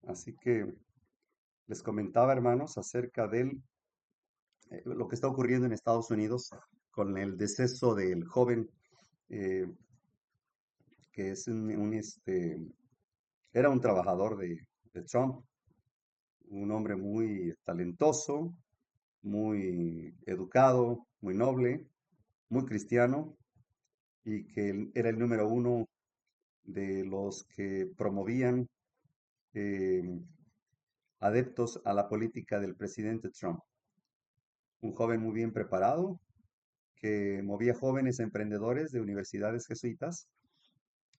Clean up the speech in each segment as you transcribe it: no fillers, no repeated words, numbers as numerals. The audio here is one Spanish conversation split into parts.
Así que les comentaba, hermanos, acerca de lo que está ocurriendo en Estados Unidos con el deceso del joven eh, que es era un trabajador de Trump, un hombre muy talentoso, muy educado, muy noble, muy cristiano y que era el número uno de los que promovían eh, adeptos a la política del presidente Trump. Un joven muy bien preparado que movía jóvenes emprendedores de universidades jesuitas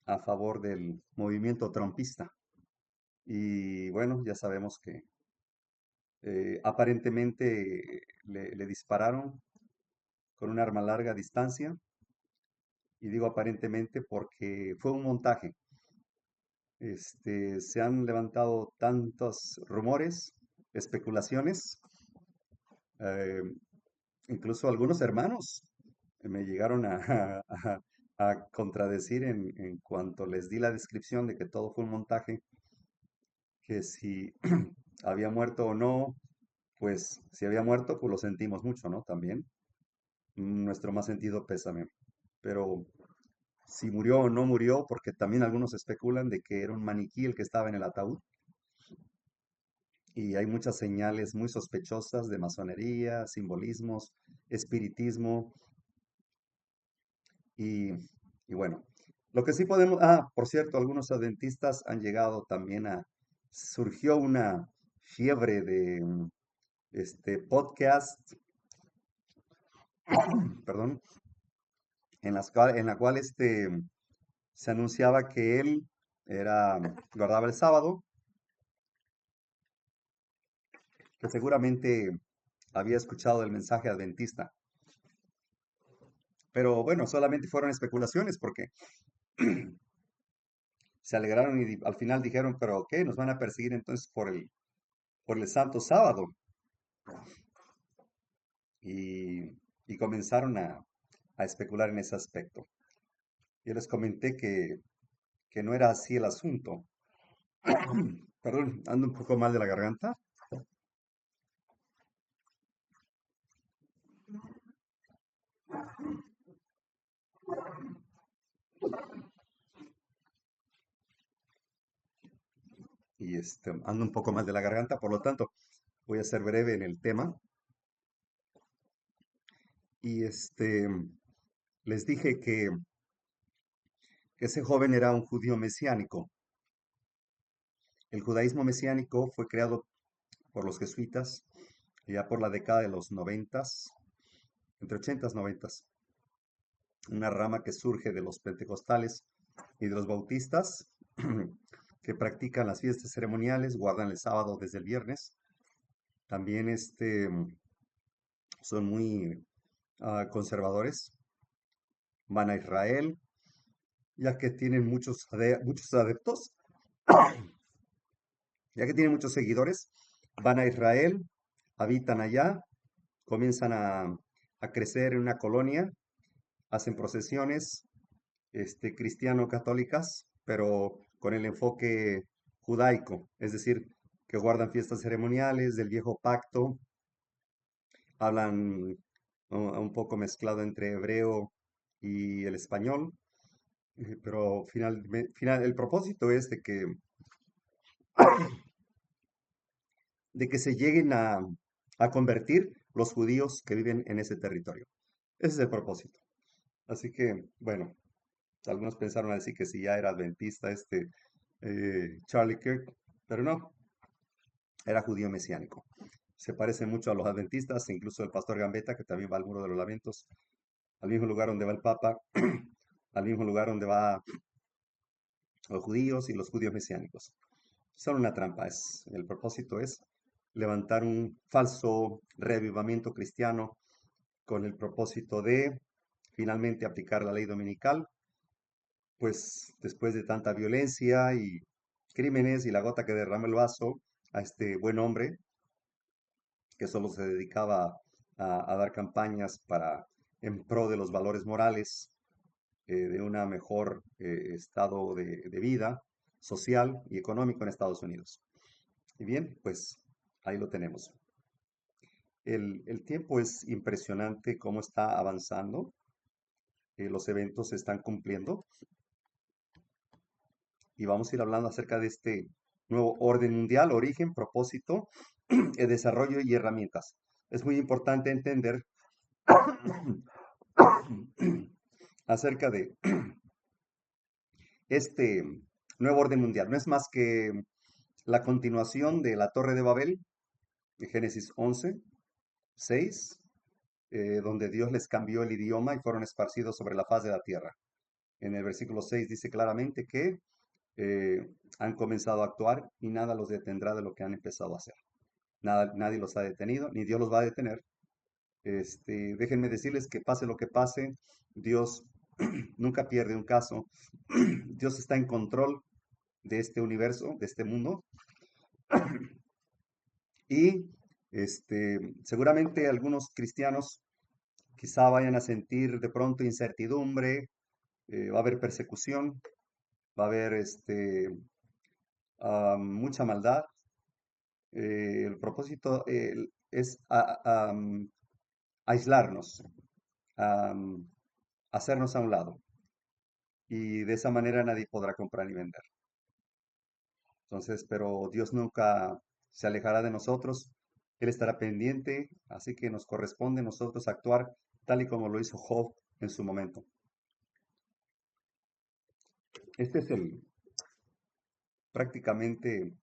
a favor del movimiento trumpista. Y bueno, ya sabemos que aparentemente le dispararon con un arma larga distancia. Y digo aparentemente porque fue un montaje. Se han levantado tantos rumores, especulaciones, eh, incluso algunos hermanos me llegaron a contradecir en cuanto les di la descripción de que todo fue un montaje, que si había muerto o no, pues si había muerto, pues lo sentimos mucho, ¿no? También nuestro más sentido pésame. Pero si murió o no murió, porque también algunos especulan de que era un maniquí el que estaba en el ataúd, y hay muchas señales muy sospechosas de masonería, simbolismos, espiritismo, y, y bueno, lo que sí podemos, por cierto, algunos adventistas han llegado también surgió una fiebre de podcast, perdón, en la cual se anunciaba que él guardaba el sábado, que seguramente había escuchado el mensaje adventista. Pero bueno, solamente fueron especulaciones porque se alegraron y al final dijeron, pero ¿qué? Nos van a perseguir entonces por el Santo Sábado. Y, y comenzaron a especular en ese aspecto. Yo les comenté que no era así el asunto. Perdón, ando un poco mal de la garganta. Y ando un poco mal de la garganta, por lo tanto, voy a ser breve en el tema. Y les dije que ese joven era un judío mesiánico. El judaísmo mesiánico fue creado por los jesuitas ya por la década de los noventas, entre ochentas y noventas, una rama que surge de los pentecostales y de los bautistas, que practican las fiestas ceremoniales, guardan el sábado desde el viernes. También son muy conservadores, van a Israel, ya que tienen muchos adeptos, ya que tienen muchos seguidores, van a Israel, habitan allá, comienzan a crecer en una colonia, hacen procesiones cristiano-católicas, pero con el enfoque judaico, es decir, que guardan fiestas ceremoniales del viejo pacto, hablan un poco mezclado entre hebreo y el español, pero el propósito es de que se lleguen a convertir los judíos que viven en ese territorio. Ese es el propósito. Así que, bueno, algunos pensaron así que si ya era adventista Charlie Kirk, pero no, era judío mesiánico. Se parece mucho a los adventistas, e incluso el pastor Gambetta, que también va al muro de los lamentos, al mismo lugar donde va el Papa, al mismo lugar donde va los judíos y los judíos mesiánicos. Son una trampa. El propósito es levantar un falso reavivamiento cristiano con el propósito de finalmente aplicar la ley dominical, pues después de tanta violencia y crímenes y la gota que derrama el vaso a este buen hombre que solo se dedicaba a dar campañas en pro de los valores morales, de una mejor estado de vida social y económico en Estados Unidos. Y bien, pues ahí lo tenemos. El tiempo es impresionante cómo está avanzando, los eventos se están cumpliendo y vamos a ir hablando acerca de este nuevo orden mundial, origen, propósito, desarrollo y herramientas. Es muy importante entender acerca de este nuevo orden mundial. No es más que la continuación de la Torre de Babel, de Génesis 11, 6, donde Dios les cambió el idioma y fueron esparcidos sobre la faz de la tierra. En el versículo 6 dice claramente que eh, han comenzado a actuar y nada los detendrá de lo que han empezado a hacer. Nada, nadie los ha detenido, ni Dios los va a detener. Déjenme decirles que pase lo que pase, Dios nunca pierde un caso. Dios está en control de este universo, de este mundo. Y seguramente algunos cristianos quizá vayan a sentir de pronto incertidumbre, va a haber persecución, va a haber mucha maldad. El propósito es aislarnos, am, hacernos a un lado. Y de esa manera nadie podrá comprar ni vender. Entonces, pero Dios nunca se alejará de nosotros. Él estará pendiente, así que nos corresponde a nosotros actuar tal y como lo hizo Job en su momento. Este es prácticamente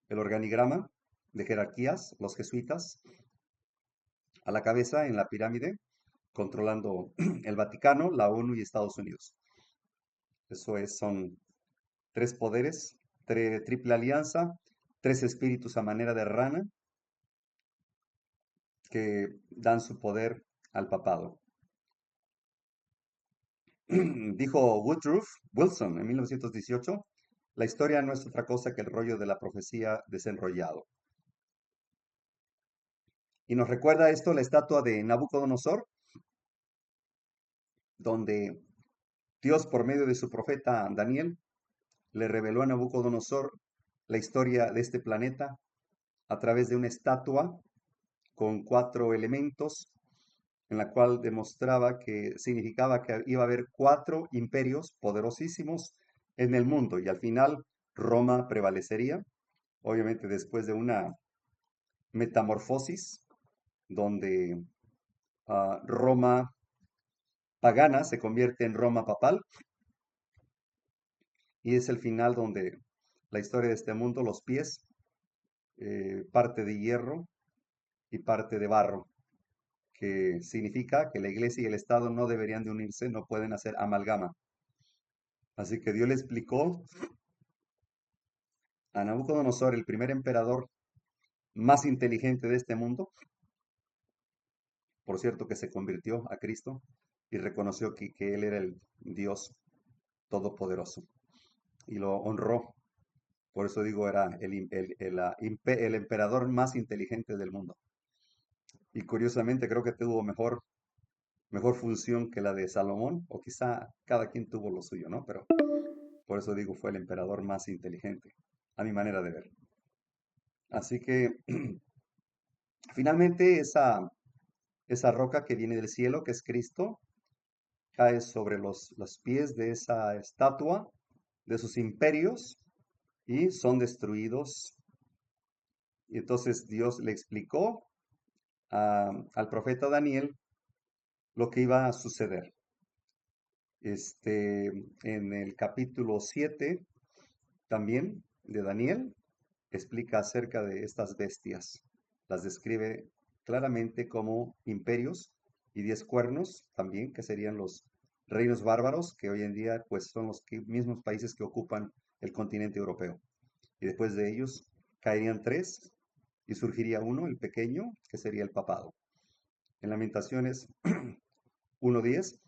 el organigrama de jerarquías, los jesuitas, a la cabeza en la pirámide, controlando el Vaticano, la ONU y Estados Unidos. Eso es, son tres poderes, triple alianza, tres espíritus a manera de rana que dan su poder al papado. Dijo Woodruff Wilson en 1918, la historia no es otra cosa que el rollo de la profecía desenrollado. Y nos recuerda esto la estatua de Nabucodonosor, donde Dios por medio de su profeta Daniel le reveló a Nabucodonosor la historia de este planeta a través de una estatua con 4 elementos en la cual demostraba que significaba que iba a haber 4 imperios poderosísimos en el mundo y al final Roma prevalecería, obviamente después de una metamorfosis donde Roma pagana se convierte en Roma papal y es el final donde la historia de este mundo, los pies, parte de hierro y parte de barro, que significa que la iglesia y el Estado no deberían de unirse, no pueden hacer amalgama. Así que Dios le explicó a Nabucodonosor, el primer emperador más inteligente de este mundo, por cierto que se convirtió a Cristo y reconoció que Él era el Dios todopoderoso y lo honró. Por eso digo, era el emperador más inteligente del mundo. Y curiosamente creo que tuvo mejor función que la de Salomón, o quizá cada quien tuvo lo suyo, ¿no? Pero por eso digo, fue el emperador más inteligente, a mi manera de ver. Así que finalmente esa roca que viene del cielo, que es Cristo, cae sobre los pies de esa estatua, de sus imperios, y son destruidos. Y entonces Dios le explicó al profeta Daniel lo que iba a suceder. En el capítulo 7 también de Daniel explica acerca de estas bestias. Las describe claramente como imperios y 10 cuernos también, que serían los reinos bárbaros, que hoy en día pues son los mismos países que ocupan el continente europeo. Y después de ellos caerían 3 y surgiría uno, el pequeño, que sería el papado. En Lamentaciones 1:10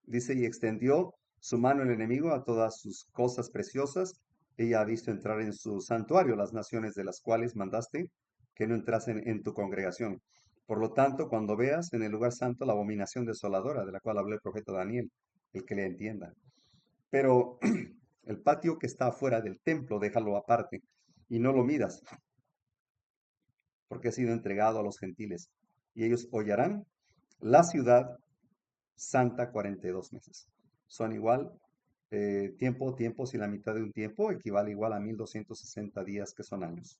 dice, y extendió su mano el enemigo a todas sus cosas preciosas. Ella ha visto entrar en su santuario las naciones de las cuales mandaste que no entrasen en tu congregación. Por lo tanto, cuando veas en el lugar santo la abominación desoladora de la cual habló el profeta Daniel, el que le entienda. Pero El patio que está afuera del templo, déjalo aparte y no lo midas, porque ha sido entregado a los gentiles. Y ellos hollarán la ciudad santa 42 meses. Son igual, tiempo, si la mitad de un tiempo equivale igual a 1260 días que son años.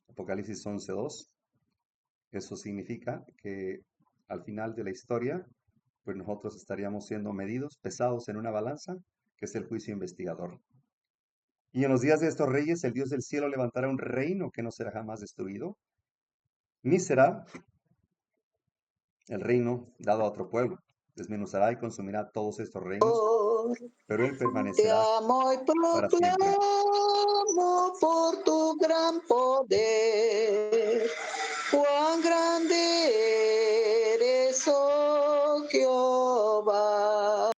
Apocalipsis 11:2. Eso significa que al final de la historia, pues nosotros estaríamos siendo medidos, pesados en una balanza, que es el juicio investigador. Y en los días de estos reyes, el Dios del cielo levantará un reino que no será jamás destruido, ni será el reino dado a otro pueblo. Desmenuzará y consumirá todos estos reinos, pero él Te permanecerá amo y para siempre. proclamo por tu gran poder. Cuán grande eres, oh Jehová.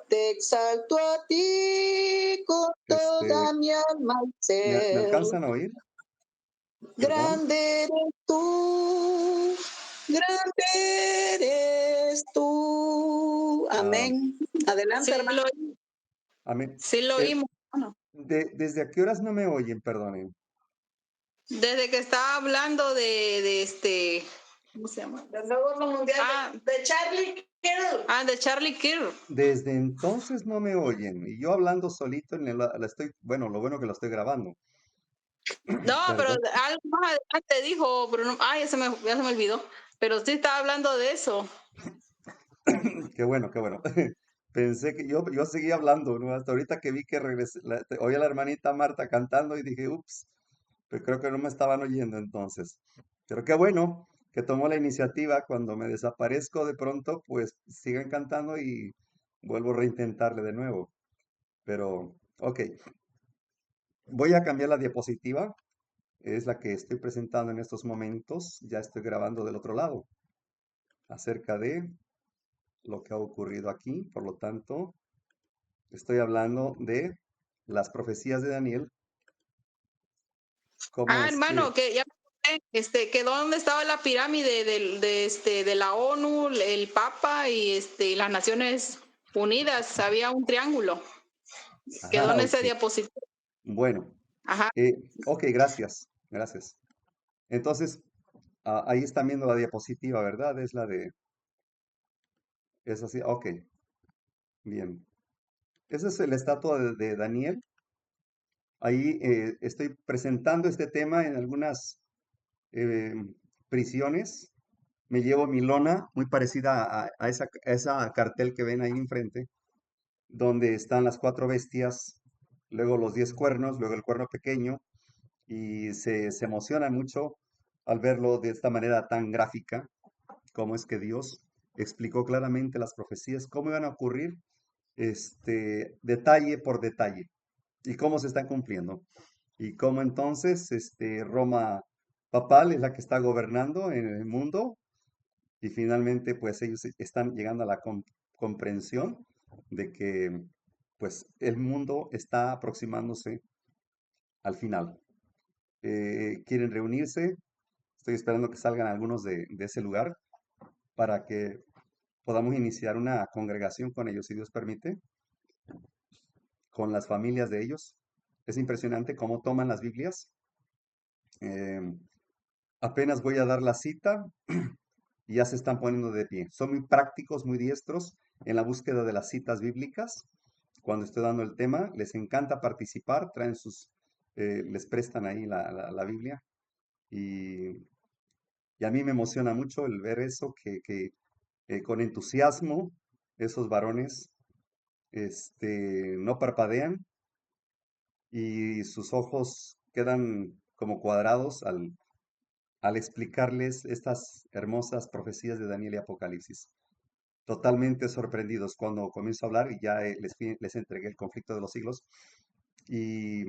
Te exalto a ti con Este, toda mi alma y ¿me ser. alcanzan a oír? Perdón. Grande eres tú, grande eres tú. Ah, Amén. Adelante, Sí, hermano. amén. sí lo Eh, oímos. ¿Desde a qué horas no me oyen? Perdonen. Desde que estaba hablando de ¿cómo se llama? Del nuevo orden mundial de Charlie Kirk. De Charlie Kirk. Desde entonces no me oyen. Y yo hablando solito, la estoy, bueno, lo bueno que lo estoy grabando. No, pero Perdón. algo más adelante dijo, pero no, ya se me olvidó. Pero sí estaba hablando de eso. Qué bueno, qué bueno. Pensé que yo seguía hablando, ¿no? Hasta ahorita que vi que regresé, oí a la hermanita Marta cantando y dije, ups, pero creo que no me estaban oyendo entonces. Pero qué bueno que tomó la iniciativa. Cuando me desaparezco de pronto, pues sigan cantando y vuelvo a reintentarle de nuevo. Pero, ok, voy a cambiar la diapositiva. Es la que estoy presentando en estos momentos. Ya estoy grabando del otro lado acerca de lo que ha ocurrido aquí. Por lo tanto, estoy hablando de las profecías de Daniel, cómo es que, Hermano, que ya que dónde estaba la pirámide de la ONU, el Papa y las Naciones Unidas, había un triángulo. Quedó en ok, esa diapositiva. bueno, Ajá. ok, gracias, gracias. Entonces, ahí están viendo la diapositiva, ¿verdad? Es así, ok, bien. Esa es la estatua de Daniel. Ahí estoy presentando este tema en algunas eh, prisiones. Me llevo mi lona, muy parecida a esa cartel que ven ahí enfrente, donde están las cuatro bestias, luego los 10 cuernos, luego el cuerno pequeño, y se emociona mucho al verlo de esta manera tan gráfica, cómo es que Dios explicó claramente las profecías, cómo iban a ocurrir, detalle por detalle, y cómo se están cumpliendo, y cómo entonces Roma papal es la que está gobernando en el mundo, y finalmente pues ellos están llegando a la comprensión de que pues el mundo está aproximándose al final. Quieren reunirse, estoy esperando que salgan algunos de ese lugar para que podamos iniciar una congregación con ellos, si Dios permite, con las familias de ellos. Es impresionante cómo toman las Biblias. Eh, Apenas voy a dar la cita y ya se están poniendo de pie. Son muy prácticos, muy diestros en la búsqueda de las citas bíblicas. Cuando estoy dando el tema, les encanta participar, les prestan ahí la Biblia. Y, y a mí me emociona mucho el ver eso, que con entusiasmo esos varones no parpadean y sus ojos quedan como cuadrados al explicarles estas hermosas profecías de Daniel y Apocalipsis. Totalmente sorprendidos cuando comienzo a hablar y ya les entregué el conflicto de los siglos y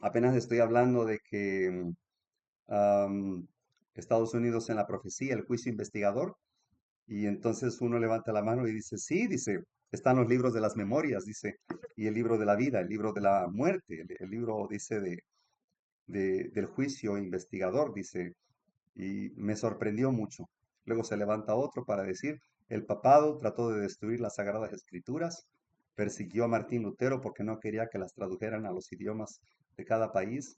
apenas estoy hablando de que am, Estados Unidos en la profecía, el juicio investigador, y entonces uno levanta la mano y dice, sí, dice, están los libros de las memorias, dice, y el libro de la vida, el libro de la muerte, el libro, dice, del juicio investigador, dice, y me sorprendió mucho. Luego se levanta otro para decir, el papado trató de destruir las sagradas escrituras persiguió a Martín Lutero porque no quería que las tradujeran a los idiomas de cada país.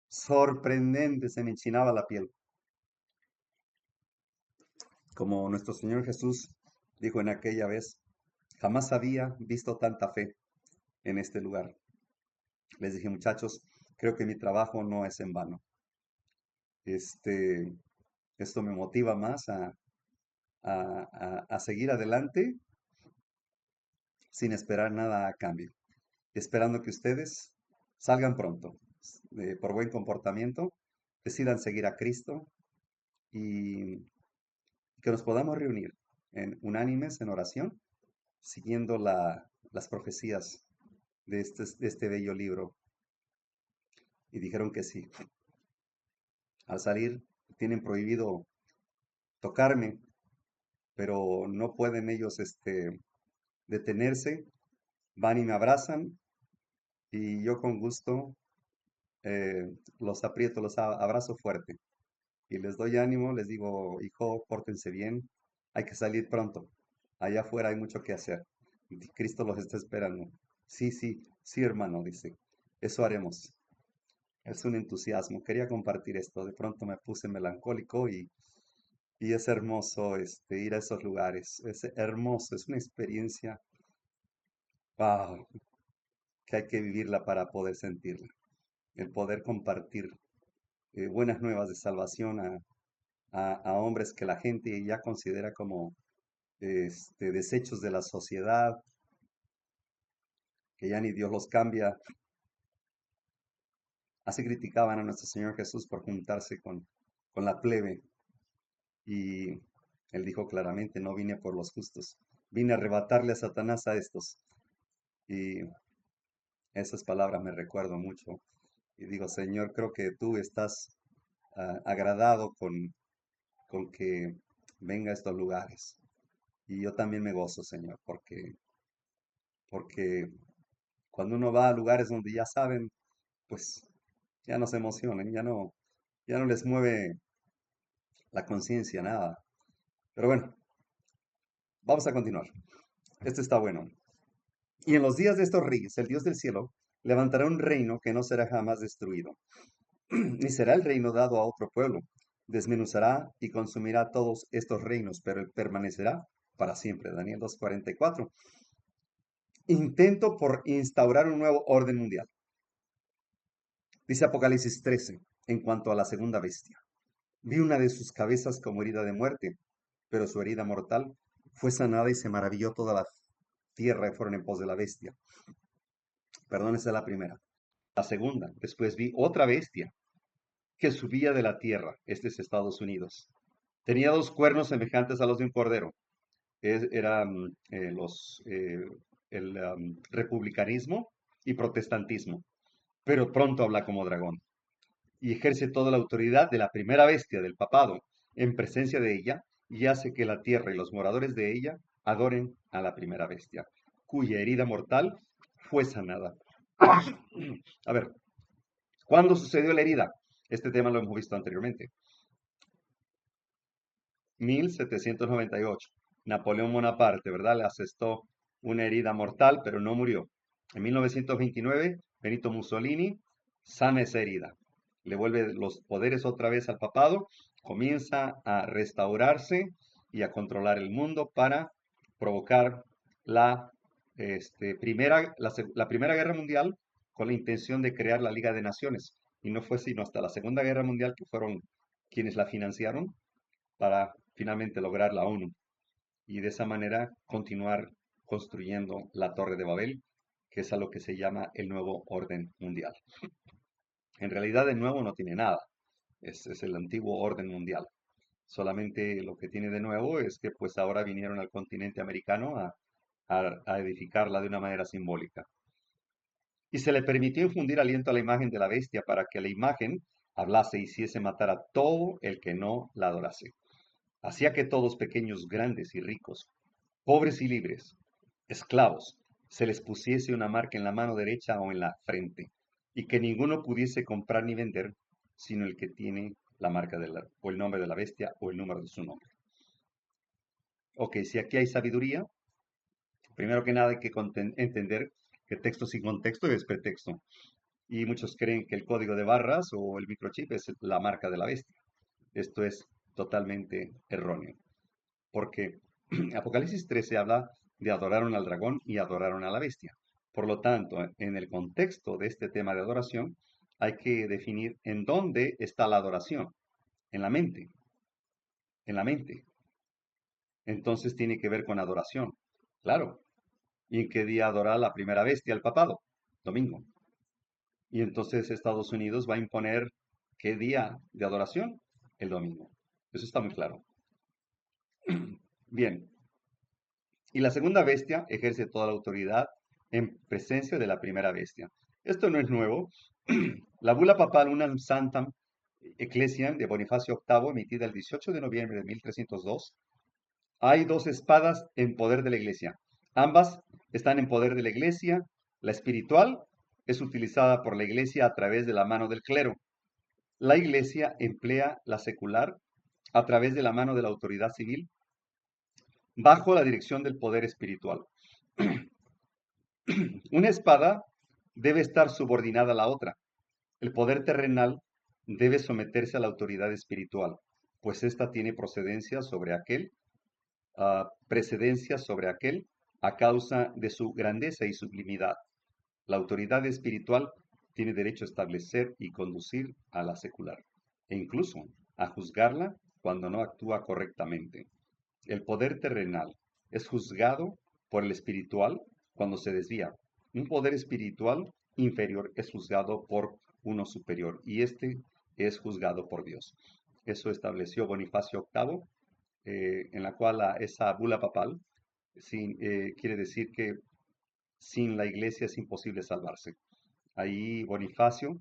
Sorprendente, se me enchinaba la piel. Como nuestro Señor Jesús dijo en aquella vez, jamás había visto tanta fe en este lugar. Les dije, muchachos, creo que mi trabajo no es en vano. Este, esto me motiva más a seguir adelante sin esperar nada a cambio, esperando que ustedes salgan pronto, por buen comportamiento, decidan seguir a Cristo y que nos podamos reunir en unánimes en oración, siguiendo las profecías de este bello libro. Y dijeron que sí. Al salir, tienen prohibido tocarme, pero no pueden ellos detenerse, van y me abrazan y yo con gusto los aprieto, abrazo fuerte y les doy ánimo, les digo, hijo, pórtense bien, hay que salir pronto, allá afuera hay mucho que hacer, Cristo los está esperando. Sí, sí, sí, hermano, dice, eso haremos. Es un entusiasmo, quería compartir esto, de pronto me puse melancólico y es hermoso ir a esos lugares, es hermoso, es una experiencia, wow, que hay que vivirla para poder sentirla, el poder compartir buenas nuevas de salvación a hombres que la gente ya considera como desechos de la sociedad, que ya ni Dios los cambia. Así criticaban a nuestro Señor Jesús por juntarse con la plebe y él dijo claramente, no vine por los justos, vine a arrebatarle a Satanás a estos. Y esas palabras me recuerdo mucho. Y digo, Señor, creo que tú estás agradado con que venga a estos lugares. Y yo también me gozo, Señor, porque cuando uno va a lugares donde ya saben, pues ya no se emocionan, ya no les mueve la conciencia, nada. Pero bueno, vamos a continuar. Esto está bueno. Y en los días de estos reyes, el Dios del cielo levantará un reino que no será jamás destruido, ni será el reino dado a otro pueblo. Desmenuzará y consumirá todos estos reinos, pero él permanecerá para siempre. Daniel 2:44. Intento por instaurar un nuevo orden mundial. Dice Apocalipsis 13, en cuanto a la segunda bestia. Vi una de sus cabezas como herida de muerte, pero su herida mortal fue sanada y se maravilló toda la tierra y fueron en pos de la bestia. Perdón, esa es la primera. La segunda, después vi otra bestia que subía de la tierra. Este es Estados Unidos. Tenía dos cuernos semejantes a los de un cordero. Eran el republicanismo y protestantismo, pero pronto habla como dragón y ejerce toda la autoridad de la primera bestia del papado en presencia de ella y hace que la tierra y los moradores de ella adoren a la primera bestia, cuya herida mortal fue sanada. A ver, ¿cuándo sucedió la herida? Este tema lo hemos visto anteriormente. 1798. Napoleón Bonaparte, ¿verdad? Le asestó una herida mortal, pero no murió. En 1929, Benito Mussolini sana esa herida. Le vuelve los poderes otra vez al papado, comienza a restaurarse y a controlar el mundo para provocar la, la Primera Guerra Mundial con la intención de crear la Liga de Naciones. Y no fue sino hasta la Segunda Guerra Mundial que fueron quienes la financiaron para finalmente lograr la ONU y de esa manera continuar construyendo la Torre de Babel, que es a lo que se llama el nuevo orden mundial. En realidad el nuevo no tiene nada, es el antiguo orden mundial. Solamente lo que tiene de nuevo es que pues ahora vinieron al continente americano a edificarla de una manera simbólica. Y se le permitió infundir aliento a la imagen de la bestia para que la imagen hablase y hiciese matar a todo el que no la adorase. Hacía que todos, pequeños, grandes y ricos, pobres y libres, esclavos, se les pusiese una marca en la mano derecha o en la frente, y que ninguno pudiese comprar ni vender, sino el que tiene la marca o el nombre de la bestia o el número de su nombre. Ok, si aquí hay sabiduría, Primero que nada hay que entender que texto sin contexto es pretexto. Y muchos creen que el código de barras o el microchip es la marca de la bestia. Esto es totalmente erróneo, porque Apocalipsis 13 habla de adoraron al dragón y adoraron a la bestia. Por lo tanto, en el contexto de este tema de adoración, hay que definir en dónde está la adoración. En la mente, en la mente. Entonces tiene que ver con adoración. Claro. ¿Y en qué día adora la primera bestia, el papado? Domingo. Y entonces Estados Unidos va a imponer qué día de adoración, el domingo. Eso está muy claro. Bien. Y la segunda bestia ejerce toda la autoridad en presencia de la primera bestia. Esto no es nuevo. La bula papal Unam Santam Ecclesiam de Bonifacio VIII, emitida el 18 de noviembre de 1302, hay dos espadas en poder de la iglesia. Ambas están en poder de la iglesia. La espiritual es utilizada por la iglesia a través de la mano del clero. La iglesia emplea la secular a través de la mano de la autoridad civil bajo la dirección del poder espiritual. Una espada debe estar subordinada a la otra. El poder terrenal debe someterse a la autoridad espiritual, pues ésta tiene precedencia sobre aquel a causa de su grandeza y sublimidad. La autoridad espiritual tiene derecho a establecer y conducir a la secular, e incluso a juzgarla cuando no actúa correctamente. El poder terrenal es juzgado por el espiritual cuando se desvía. Un poder espiritual inferior es juzgado por uno superior y este es juzgado por Dios. Eso estableció Bonifacio VIII, en la cual esa bula papal quiere decir que sin la iglesia es imposible salvarse. Ahí Bonifacio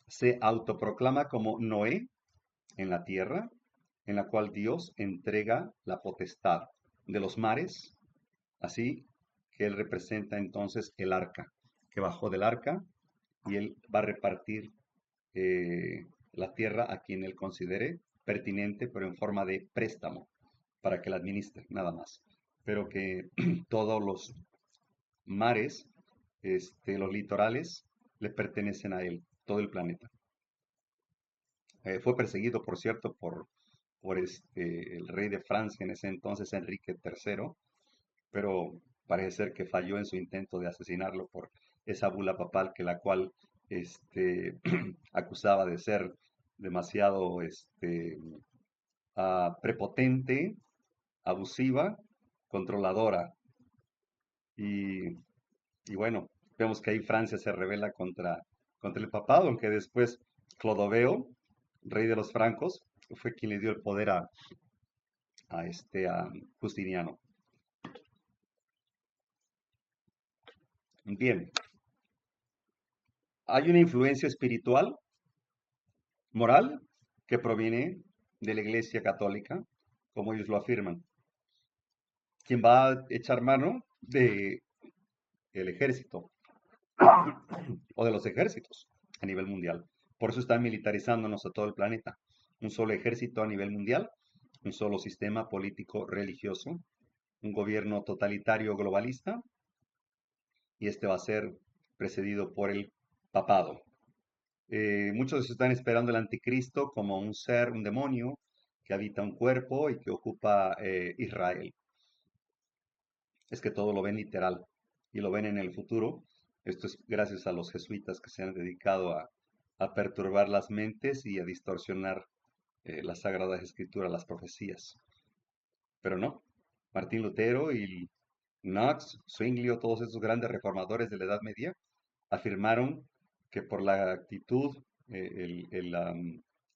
se autoproclama como Noé en la tierra, en la cual Dios entrega la potestad de los mares, así que él representa entonces el arca, que bajó del arca y él va a repartir la tierra a quien él considere pertinente, pero en forma de préstamo, para que la administre, nada más. Pero que todos los mares, los litorales, le pertenecen a él, todo el planeta. Fue perseguido, por cierto, por el rey de Francia en ese entonces, Enrique III, pero parece ser que falló en su intento de asesinarlo por esa bula papal que la cual acusaba de ser demasiado prepotente, abusiva, controladora. Y, y bueno, vemos que ahí Francia se rebela contra el papado, aunque después Clodoveo, rey de los francos, fue quien le dio el poder a Justiniano. Bien, hay una influencia espiritual, moral, que proviene de la Iglesia Católica, como ellos lo afirman. Quien va a echar mano de el ejército o de los ejércitos a nivel mundial. Por eso están militarizándonos a todo el planeta. Un solo ejército a nivel mundial, un solo sistema político religioso, un gobierno totalitario globalista, y este va a ser precedido por el papado. Muchos están esperando el anticristo como un ser, un demonio, que habita un cuerpo y que ocupa Israel. Es que todo lo ven literal y lo ven en el futuro. Esto es gracias a los jesuitas que se han dedicado a perturbar las mentes y a distorsionar las sagradas escrituras, las profecías. Pero no, Martín Lutero y Knox, Zwinglio, todos esos grandes reformadores de la Edad Media, afirmaron que por la actitud,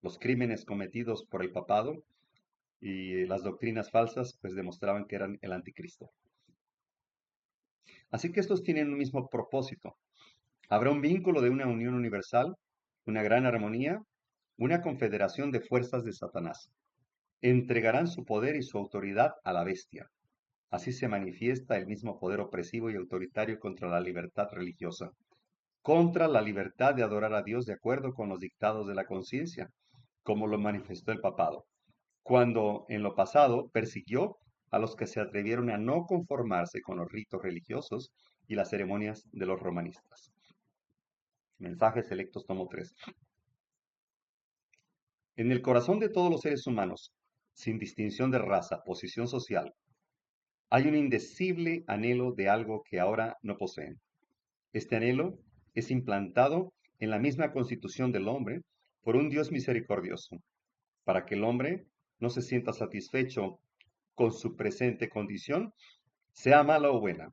los crímenes cometidos por el papado y las doctrinas falsas, pues demostraban que eran el anticristo. Así que estos tienen un mismo propósito. Habrá un vínculo de una unión universal, una gran armonía, una confederación de fuerzas de Satanás. Entregarán su poder y su autoridad a la bestia. Así se manifiesta el mismo poder opresivo y autoritario contra la libertad religiosa, contra la libertad de adorar a Dios de acuerdo con los dictados de la conciencia, como lo manifestó el papado, cuando en lo pasado persiguió a los que se atrevieron a no conformarse con los ritos religiosos y las ceremonias de los romanistas. Mensajes selectos, tomo 3. En el corazón de todos los seres humanos, sin distinción de raza, posición social, hay un indecible anhelo de algo que ahora no poseen. Este anhelo es implantado en la misma constitución del hombre por un Dios misericordioso, para que el hombre no se sienta satisfecho con su presente condición, sea mala o buena.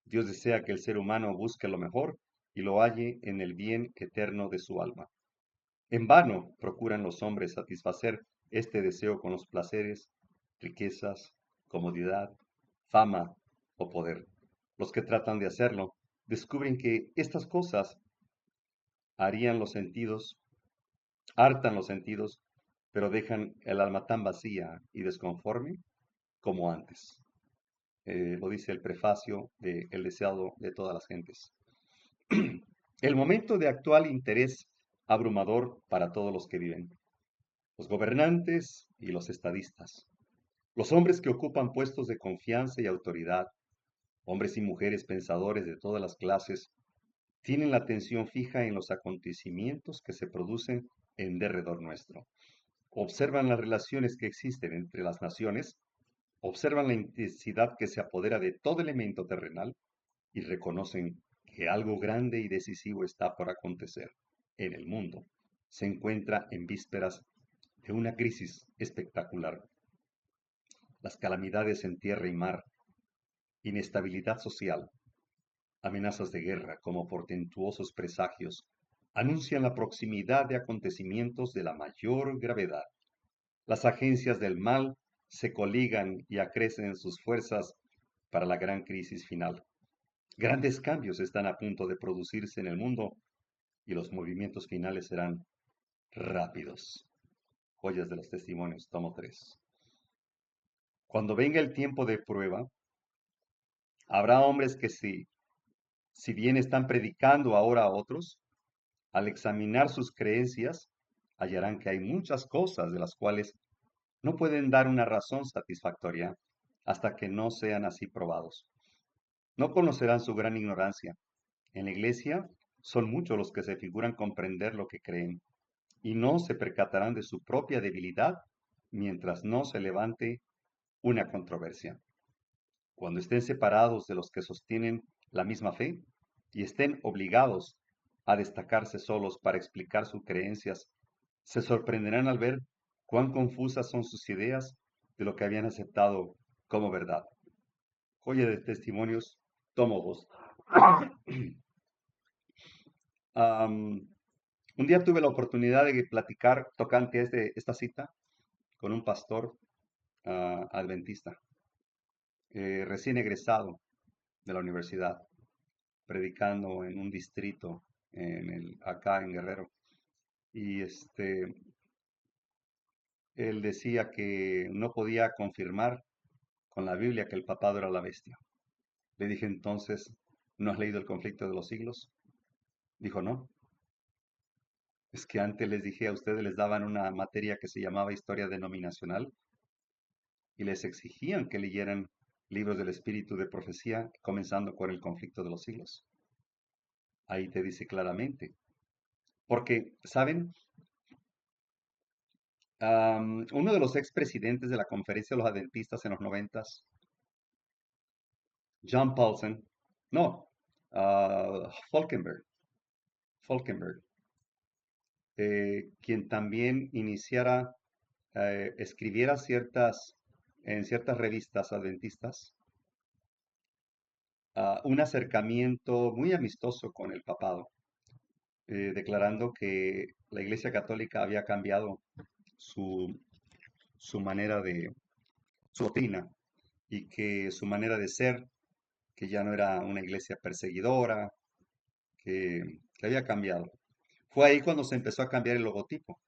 Dios desea que el ser humano busque lo mejor y lo halle en el bien eterno de su alma. En vano procuran los hombres satisfacer este deseo con los placeres, riquezas, comodidad, fama o poder. Los que tratan de hacerlo descubren que estas cosas harían los sentidos, hartan los sentidos, pero dejan el alma tan vacía y desconforme como antes. Lo dice el prefacio de El deseado de todas las gentes. El momento de actual interés abrumador para todos los que viven, los gobernantes y los estadistas, los hombres que ocupan puestos de confianza y autoridad, hombres y mujeres pensadores de todas las clases, tienen la atención fija en los acontecimientos que se producen en derredor nuestro. Observan las relaciones que existen entre las naciones, observan la intensidad que se apodera de todo elemento terrenal y reconocen que algo grande y decisivo está por acontecer en el mundo. Se encuentra en vísperas de una crisis espectacular. Las calamidades en tierra y mar, inestabilidad social, amenazas de guerra como portentuosos presagios, anuncian la proximidad de acontecimientos de la mayor gravedad. Las agencias del mal se coligan y acrecen sus fuerzas para la gran crisis final. Grandes cambios están a punto de producirse en el mundo y los movimientos finales serán rápidos. Joyas de los Testimonios, tomo 3. Cuando venga el tiempo de prueba, habrá hombres que si bien están predicando ahora a otros, al examinar sus creencias, hallarán que hay muchas cosas de las cuales no pueden dar una razón satisfactoria hasta que no sean así probados. No conocerán su gran ignorancia. En la iglesia son muchos los que se figuran comprender lo que creen y no se percatarán de su propia debilidad mientras no se levante una controversia. Cuando estén separados de los que sostienen la misma fe y estén obligados a destacarse solos para explicar sus creencias, se sorprenderán al ver cuán confusas son sus ideas de lo que habían aceptado como verdad. Joya de Testimonios, tomo 2. Un día tuve la oportunidad de platicar tocante esta cita con un pastor adventista, recién egresado de la universidad, predicando en un distrito acá en Guerrero. Y él decía que no podía confirmar con la Biblia que el papado era la bestia. Le dije entonces, ¿no has leído El conflicto de los siglos? Dijo, no. Es que antes les dije a ustedes, les daban una materia que se llamaba historia denominacional y les exigían que leyeran libros del espíritu de profecía, comenzando con El conflicto de los siglos. Ahí te dice claramente. Porque, ¿saben? Uno de los expresidentes de la Conferencia de los Adventistas en los 90s, John Paulson, no, Falkenberg, quien también escribiera en ciertas revistas adventistas, un acercamiento muy amistoso con el papado, declarando que la Iglesia Católica había cambiado su, su manera su doctrina y que su manera de ser, que ya no era una iglesia perseguidora, que había cambiado. Fue ahí cuando se empezó a cambiar el logotipo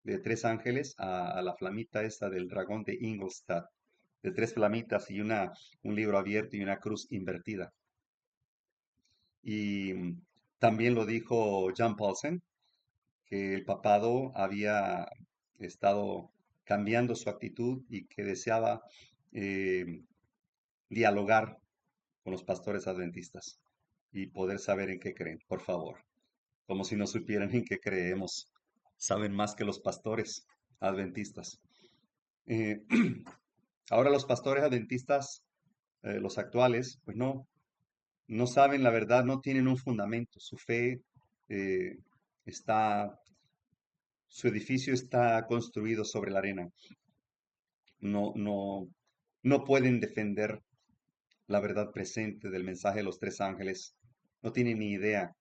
de 3 ángeles a la flamita esa del dragón de Ingolstadt, de 3 flamitas y un libro abierto y una cruz invertida. Y también lo dijo John Paulson, que el papado había estado cambiando su actitud y que deseaba dialogar con los pastores adventistas y poder saber en qué creen, por favor. Como si no supieran en qué creemos. Saben más que los pastores adventistas. Eh, Ahora los pastores adventistas, los actuales, pues no saben la verdad, no tienen un fundamento. Su fe eh, está, su edificio está construido sobre la arena. No, no, no pueden defender la verdad presente del mensaje de los tres ángeles. No tienen ni idea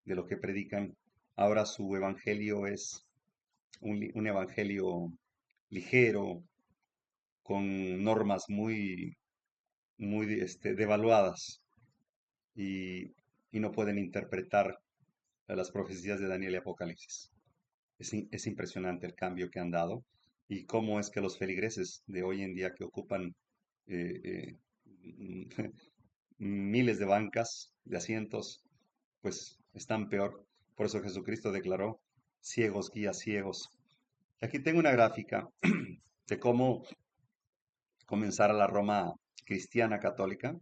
de lo que predican. Ahora su evangelio es un evangelio ligero, con normas muy devaluadas y, y no pueden interpretar las profecías de Daniel y Apocalipsis. Es impresionante el cambio que han dado y cómo es que los feligreses de hoy en día que ocupan eh, eh, miles de bancas, de asientos, pues están peor. Por eso Jesucristo declaró, ciegos guía ciegos. Aquí tengo una gráfica de cómo comenzara la Roma cristiana católica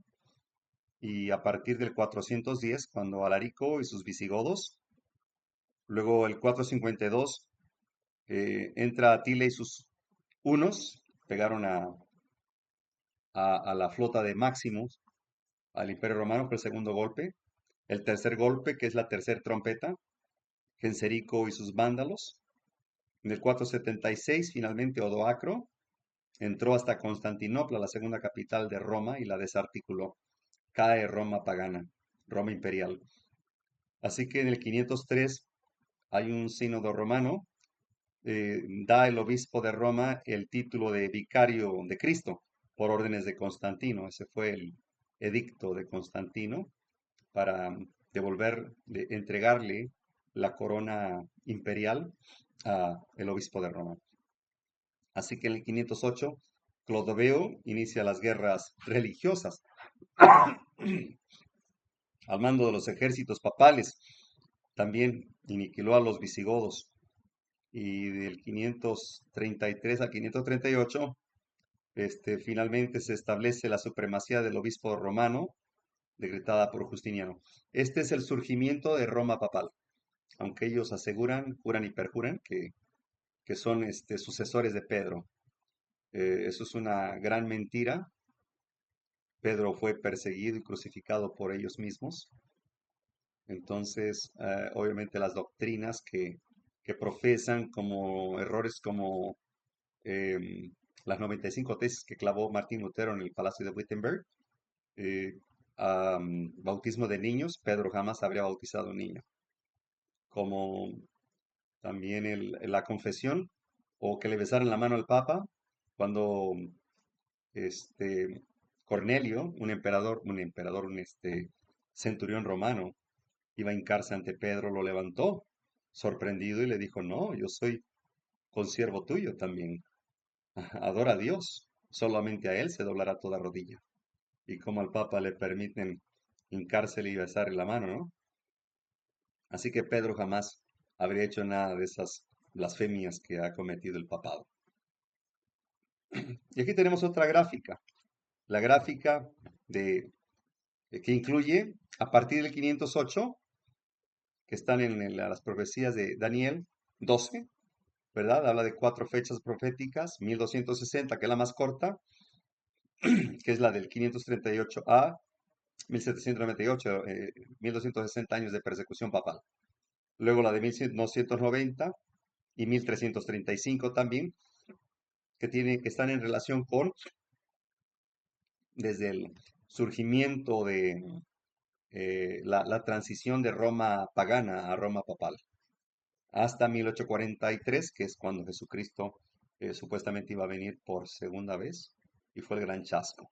y a partir del 410, cuando Alarico y sus visigodos, luego el 452 entra Atila y sus hunos, pegaron a la flota de Máximos, al Imperio Romano, fue el segundo golpe. El tercer golpe, que es la tercera trompeta, Genserico y sus vándalos. En el 476, finalmente, Odoacro entró hasta Constantinopla, la segunda capital de Roma, y la desarticuló. Cae Roma pagana, Roma imperial. Así que en el 503 hay un sínodo romano, da el obispo de Roma el título de vicario de Cristo por órdenes de Constantino. Ese fue el edicto de Constantino para entregarle la corona imperial a el obispo de Roma. Así que en el 508, Clodoveo inicia las guerras religiosas al mando de los ejércitos papales. También aniquiló a los visigodos. Y del 533 al 538, finalmente se establece la supremacía del obispo romano, decretada por Justiniano. Este es el surgimiento de Roma papal, aunque ellos aseguran, juran y perjuran que son sucesores de Pedro. Eso es una gran mentira. Pedro fue perseguido y crucificado por ellos mismos. Entonces, obviamente las doctrinas que profesan como errores como las 95 tesis que clavó Martín Lutero en el Palacio de Wittenberg, eh, bautismo de niños, Pedro jamás habría bautizado a un niño. Como también la confesión o que le besaran la mano al Papa cuando este Cornelio, un centurión romano, iba a hincarse ante Pedro, lo levantó sorprendido y le dijo, no, yo soy consiervo tuyo también. Adora a Dios, solamente a Él se doblará toda rodilla. Y como al Papa le permiten hincársele y besarle la mano, ¿no? Así que Pedro jamás habría hecho nada de esas blasfemias que ha cometido el papado. Y aquí tenemos otra gráfica, la gráfica que incluye a partir del 508, que están en las profecías de Daniel 12, ¿verdad? Habla de 4 fechas proféticas, 1260, que es la más corta, que es la del 538 a 1798, 1260 años de persecución papal. Luego la de 1990 y 1335 también, que están en relación con desde el surgimiento de la transición de Roma pagana a Roma papal, hasta 1843, que es cuando Jesucristo supuestamente iba a venir por segunda vez, y fue el gran chasco.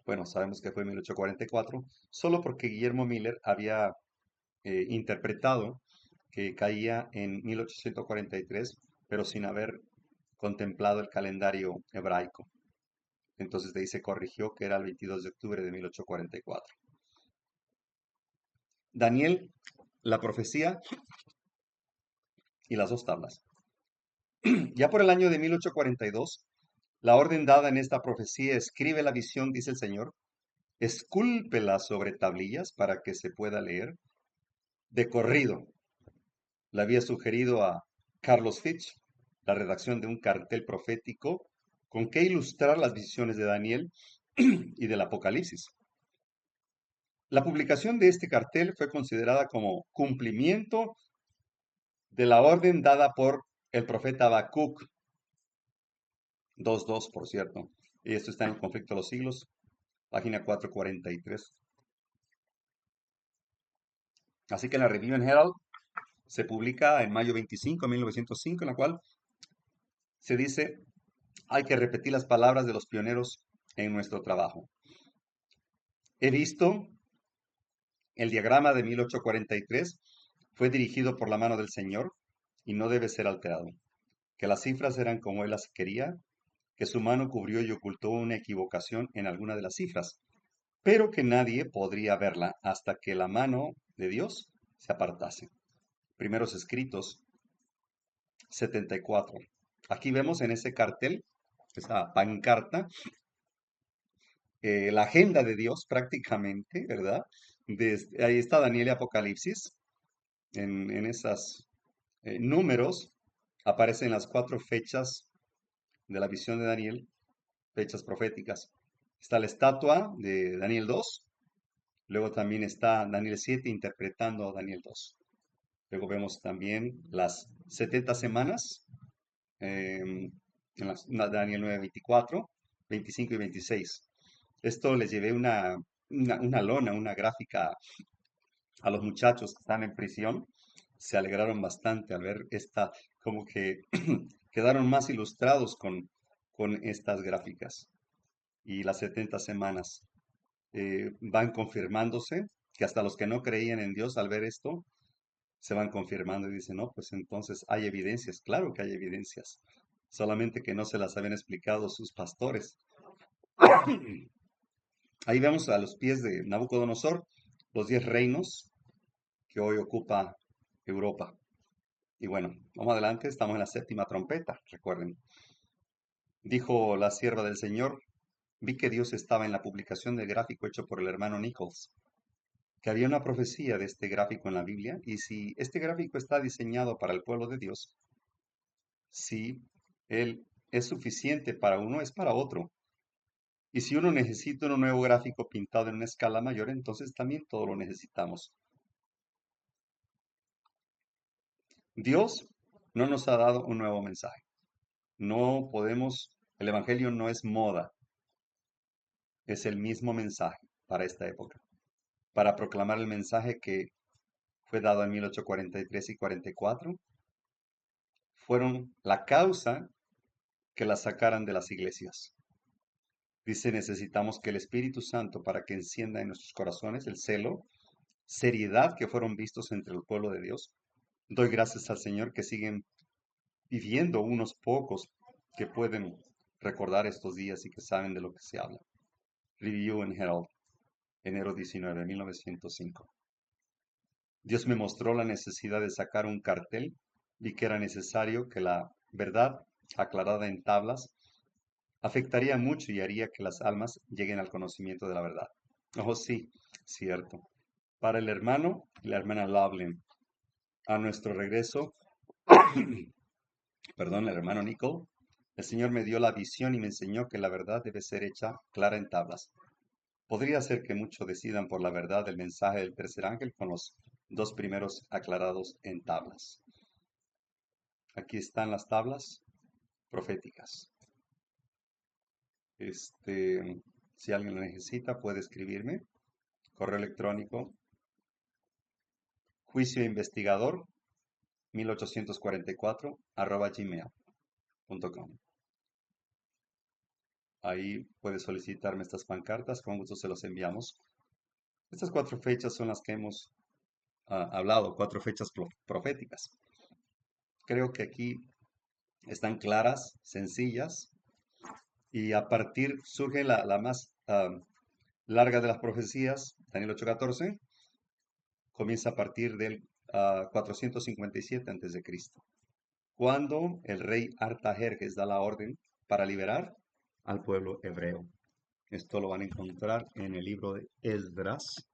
Bueno, sabemos que fue en 1844, solo porque Guillermo Miller había interpretado que caía en 1843, pero sin haber contemplado el calendario hebraico. Entonces de ahí se corrigió que era el 22 de octubre de 1844. Daniel, la profecía y las dos tablas. Ya por el año de 1842, La orden dada en esta profecía: escribe la visión, dice el Señor, escúlpela sobre tablillas para que se pueda leer. De corrido, le había sugerido a Carlos Fitch la redacción de un cartel profético con que ilustrar las visiones de Daniel y del Apocalipsis. La publicación de este cartel fue considerada como cumplimiento de la orden dada por el profeta Habacuc 2.2, por cierto. Y esto está en el Conflicto de los Siglos, página 443. Así que la Review and Herald se publica en mayo 25 de 1905, en la cual se dice: hay que repetir las palabras de los pioneros en nuestro trabajo. He visto el diagrama de 1843, fue dirigido por la mano del Señor y no debe ser alterado. Que las cifras eran como Él las quería, que su mano cubrió y ocultó una equivocación en alguna de las cifras, pero que nadie podría verla hasta que la mano de Dios se apartase. Primeros Escritos 74. Aquí vemos en ese cartel, esa pancarta, la agenda de Dios prácticamente, ¿verdad? Ahí está Daniel y Apocalipsis. En esos números aparecen las 4 fechas de la visión de Daniel, fechas proféticas. Está la estatua de Daniel 2, luego también está Daniel 7 interpretando a Daniel 2. Luego vemos también las 70 semanas, en Daniel 9, 24, 25 y 26. Esto les llevé una lona, una gráfica a los muchachos que están en prisión. Se alegraron bastante al ver esta, como que quedaron más ilustrados con estas gráficas. Y las 70 semanas van confirmándose, que hasta los que no creían en Dios al ver esto, se van confirmando y dicen: no, pues entonces hay evidencias. Claro que hay evidencias, solamente que no se las habían explicado sus pastores. Ahí vemos a los pies de Nabucodonosor los 10 reinos que hoy ocupa Europa. Y bueno, vamos adelante, estamos en la 7ª trompeta, recuerden. Dijo la sierva del Señor: vi que Dios estaba en la publicación del gráfico hecho por el hermano Nichols, que había una profecía de este gráfico en la Biblia, y si este gráfico está diseñado para el pueblo de Dios, si él es suficiente para uno, es para otro. Y si uno necesita un nuevo gráfico pintado en una escala mayor, entonces también todo lo necesitamos. Dios no nos ha dado un nuevo mensaje. No podemos, el Evangelio no es moda, es el mismo mensaje para esta época, para proclamar el mensaje que fue dado en 1843 y 44, fueron la causa que la sacaran de las iglesias. Dice: necesitamos que el Espíritu Santo, para que encienda en nuestros corazones el celo, seriedad que fueron vistos entre el pueblo de Dios. Doy gracias al Señor que siguen viviendo unos pocos que pueden recordar estos días y que saben de lo que se habla. Review and Herald, enero 19, 1905. Dios me mostró la necesidad de sacar un cartel. Vi que era necesario, que la verdad aclarada en tablas afectaría mucho y haría que las almas lleguen al conocimiento de la verdad. Oh, sí, cierto. Para el hermano y la hermana Loveland, a nuestro regreso, perdón, el hermano Nicole, el Señor me dio la visión y me enseñó que la verdad debe ser hecha clara en tablas. Podría ser que muchos decidan por la verdad del mensaje del tercer ángel con los 2 primeros aclarados en tablas. Aquí están las tablas proféticas. Si alguien lo necesita, puede escribirme. Correo electrónico: juicioinvestigador 1844@gmail.com. Ahí puede solicitarme estas pancartas, con gusto se los enviamos. Estas 4 fechas son las que hemos hablado, 4 fechas proféticas. Creo que aquí están claras, sencillas, y a partir surge la más larga de las profecías, Daniel 8:14, comienza a partir del 457 a.C., cuando el rey Artajerjes da la orden para liberar al pueblo hebreo. Esto lo van a encontrar en el libro de Esdras.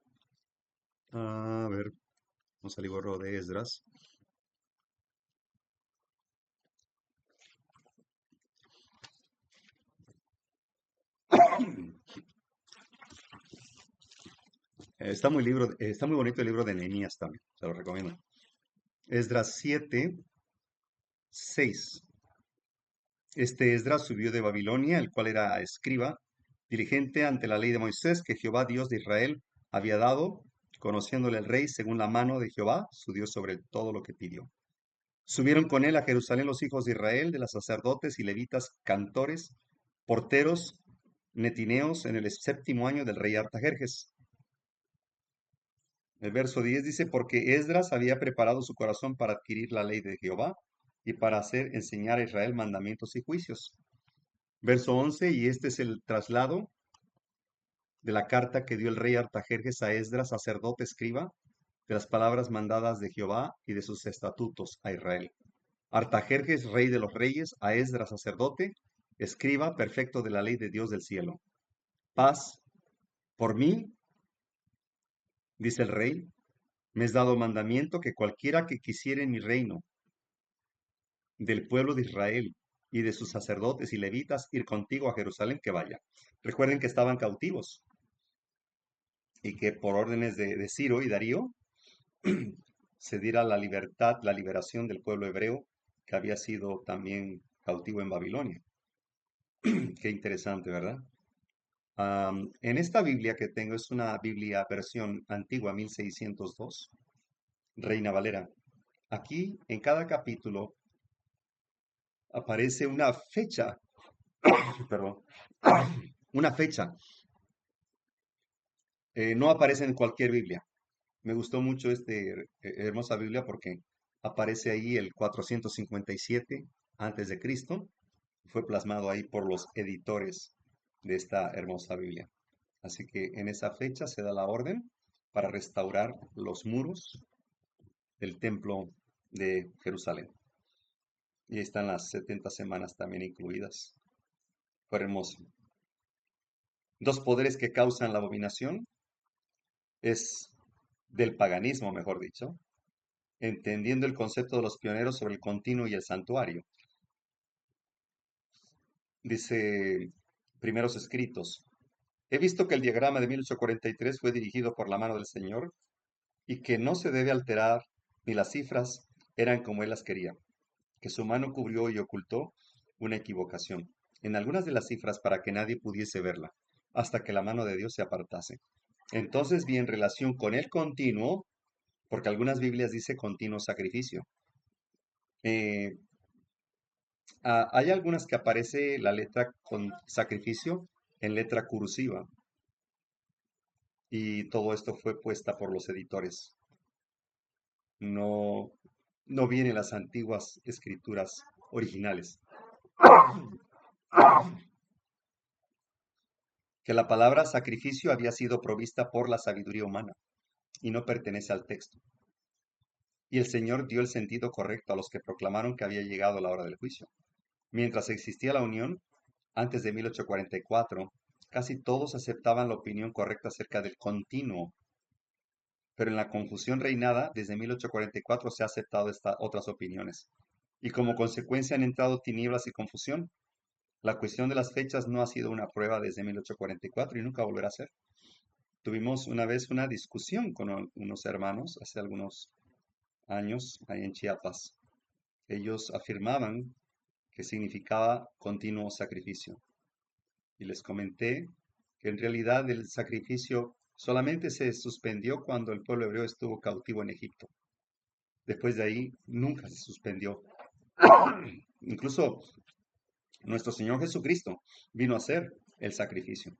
A ver, vamos al libro de Esdras. Está muy bonito el libro de Nehemías también, se lo recomiendo. Esdras 7, 6. Este Esdras subió de Babilonia, el cual era escriba, diligente ante la ley de Moisés que Jehová, Dios de Israel, había dado, conociéndole el rey según la mano de Jehová, su Dios, sobre todo lo que pidió. Subieron con él a Jerusalén los hijos de Israel, de los sacerdotes y levitas, cantores, porteros, netineos, en el séptimo año del rey Artajerjes. El verso 10 dice, porque Esdras había preparado su corazón para adquirir la ley de Jehová y para hacer enseñar a Israel mandamientos y juicios. Verso 11, y este es el traslado de la carta que dio el rey Artajerjes a Esdras, sacerdote escriba, de las palabras mandadas de Jehová y de sus estatutos a Israel. Artajerjes, rey de los reyes, a Esdras, sacerdote, escriba perfecto de la ley de Dios del cielo. Paz por mí, dice el rey, me es dado mandamiento que cualquiera que quisiere en mi reino, del pueblo de Israel y de sus sacerdotes y levitas, ir contigo a Jerusalén, que vaya. Recuerden que estaban cautivos y que por órdenes de Ciro y Darío se diera la libertad, la liberación del pueblo hebreo que había sido también cautivo en Babilonia. Qué interesante, ¿verdad? En esta Biblia que tengo es una Biblia versión antigua, 1602, Reina Valera. Aquí en cada capítulo aparece una fecha, perdón, una fecha. No aparece en cualquier Biblia. Me gustó mucho hermosa Biblia porque aparece ahí el 457 antes de Cristo. Fue plasmado ahí por los editores de esta hermosa Biblia. Así que en esa fecha se da la orden para restaurar los muros del templo de Jerusalén. Y ahí están las 70 semanas también incluidas. Fue hermoso. Dos poderes que causan la abominación es del paganismo, mejor dicho, entendiendo el concepto de los pioneros sobre el continuo y el santuario. Dice Primeros Escritos, he visto que el diagrama de 1843 fue dirigido por la mano del Señor y que no se debe alterar ni las cifras eran como él las quería, que su mano cubrió y ocultó una equivocación en algunas de las cifras para que nadie pudiese verla, hasta que la mano de Dios se apartase. Entonces vi en relación con el continuo, porque algunas Biblias dice continuo sacrificio. Hay algunas que aparece la letra con sacrificio en letra cursiva, y todo esto fue puesta por los editores. No, no vienen las antiguas escrituras originales. Que la palabra sacrificio había sido provista por la sabiduría humana y no pertenece al texto. Y el Señor dio el sentido correcto a los que proclamaron que había llegado la hora del juicio. Mientras existía la unión, antes de 1844, casi todos aceptaban la opinión correcta acerca del continuo, pero en la confusión reinada, desde 1844 se ha aceptado otras opiniones. Y como consecuencia han entrado tinieblas y confusión. La cuestión de las fechas no ha sido una prueba desde 1844 y nunca volverá a ser. Tuvimos una vez una discusión con unos hermanos hace algunos años ahí en Chiapas. Ellos afirmaban que significaba continuo sacrificio. Y les comenté que en realidad el sacrificio solamente se suspendió cuando el pueblo hebreo estuvo cautivo en Egipto. Después de ahí nunca se suspendió. Incluso nuestro Señor Jesucristo vino a hacer el sacrificio.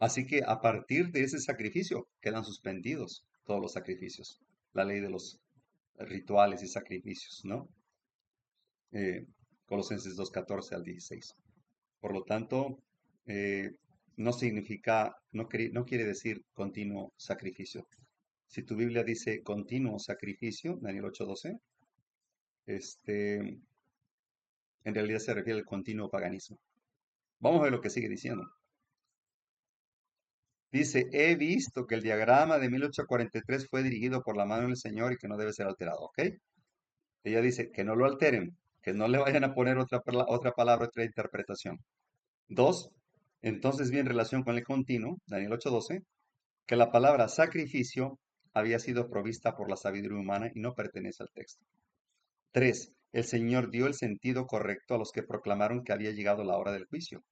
Así que a partir de ese sacrificio quedan suspendidos todos los sacrificios. La ley de los rituales y sacrificios, ¿no? Colosenses 2:14 al 16. Por lo tanto, no significa, no quiere decir continuo sacrificio. Si tu Biblia dice continuo sacrificio, Daniel 8:12, en realidad se refiere al continuo paganismo. Vamos a ver lo que sigue diciendo. Dice, he visto que el diagrama de 1843 fue dirigido por la mano del Señor y que no debe ser alterado, ¿ok? Ella dice que no lo alteren, que no le vayan a poner otra palabra, otra interpretación. Dos, entonces vi en relación con el continuo, Daniel 8:12, que la palabra sacrificio había sido provista por la sabiduría humana y no pertenece al texto. Tres, el Señor dio el sentido correcto a los que proclamaron que había llegado la hora del juicio.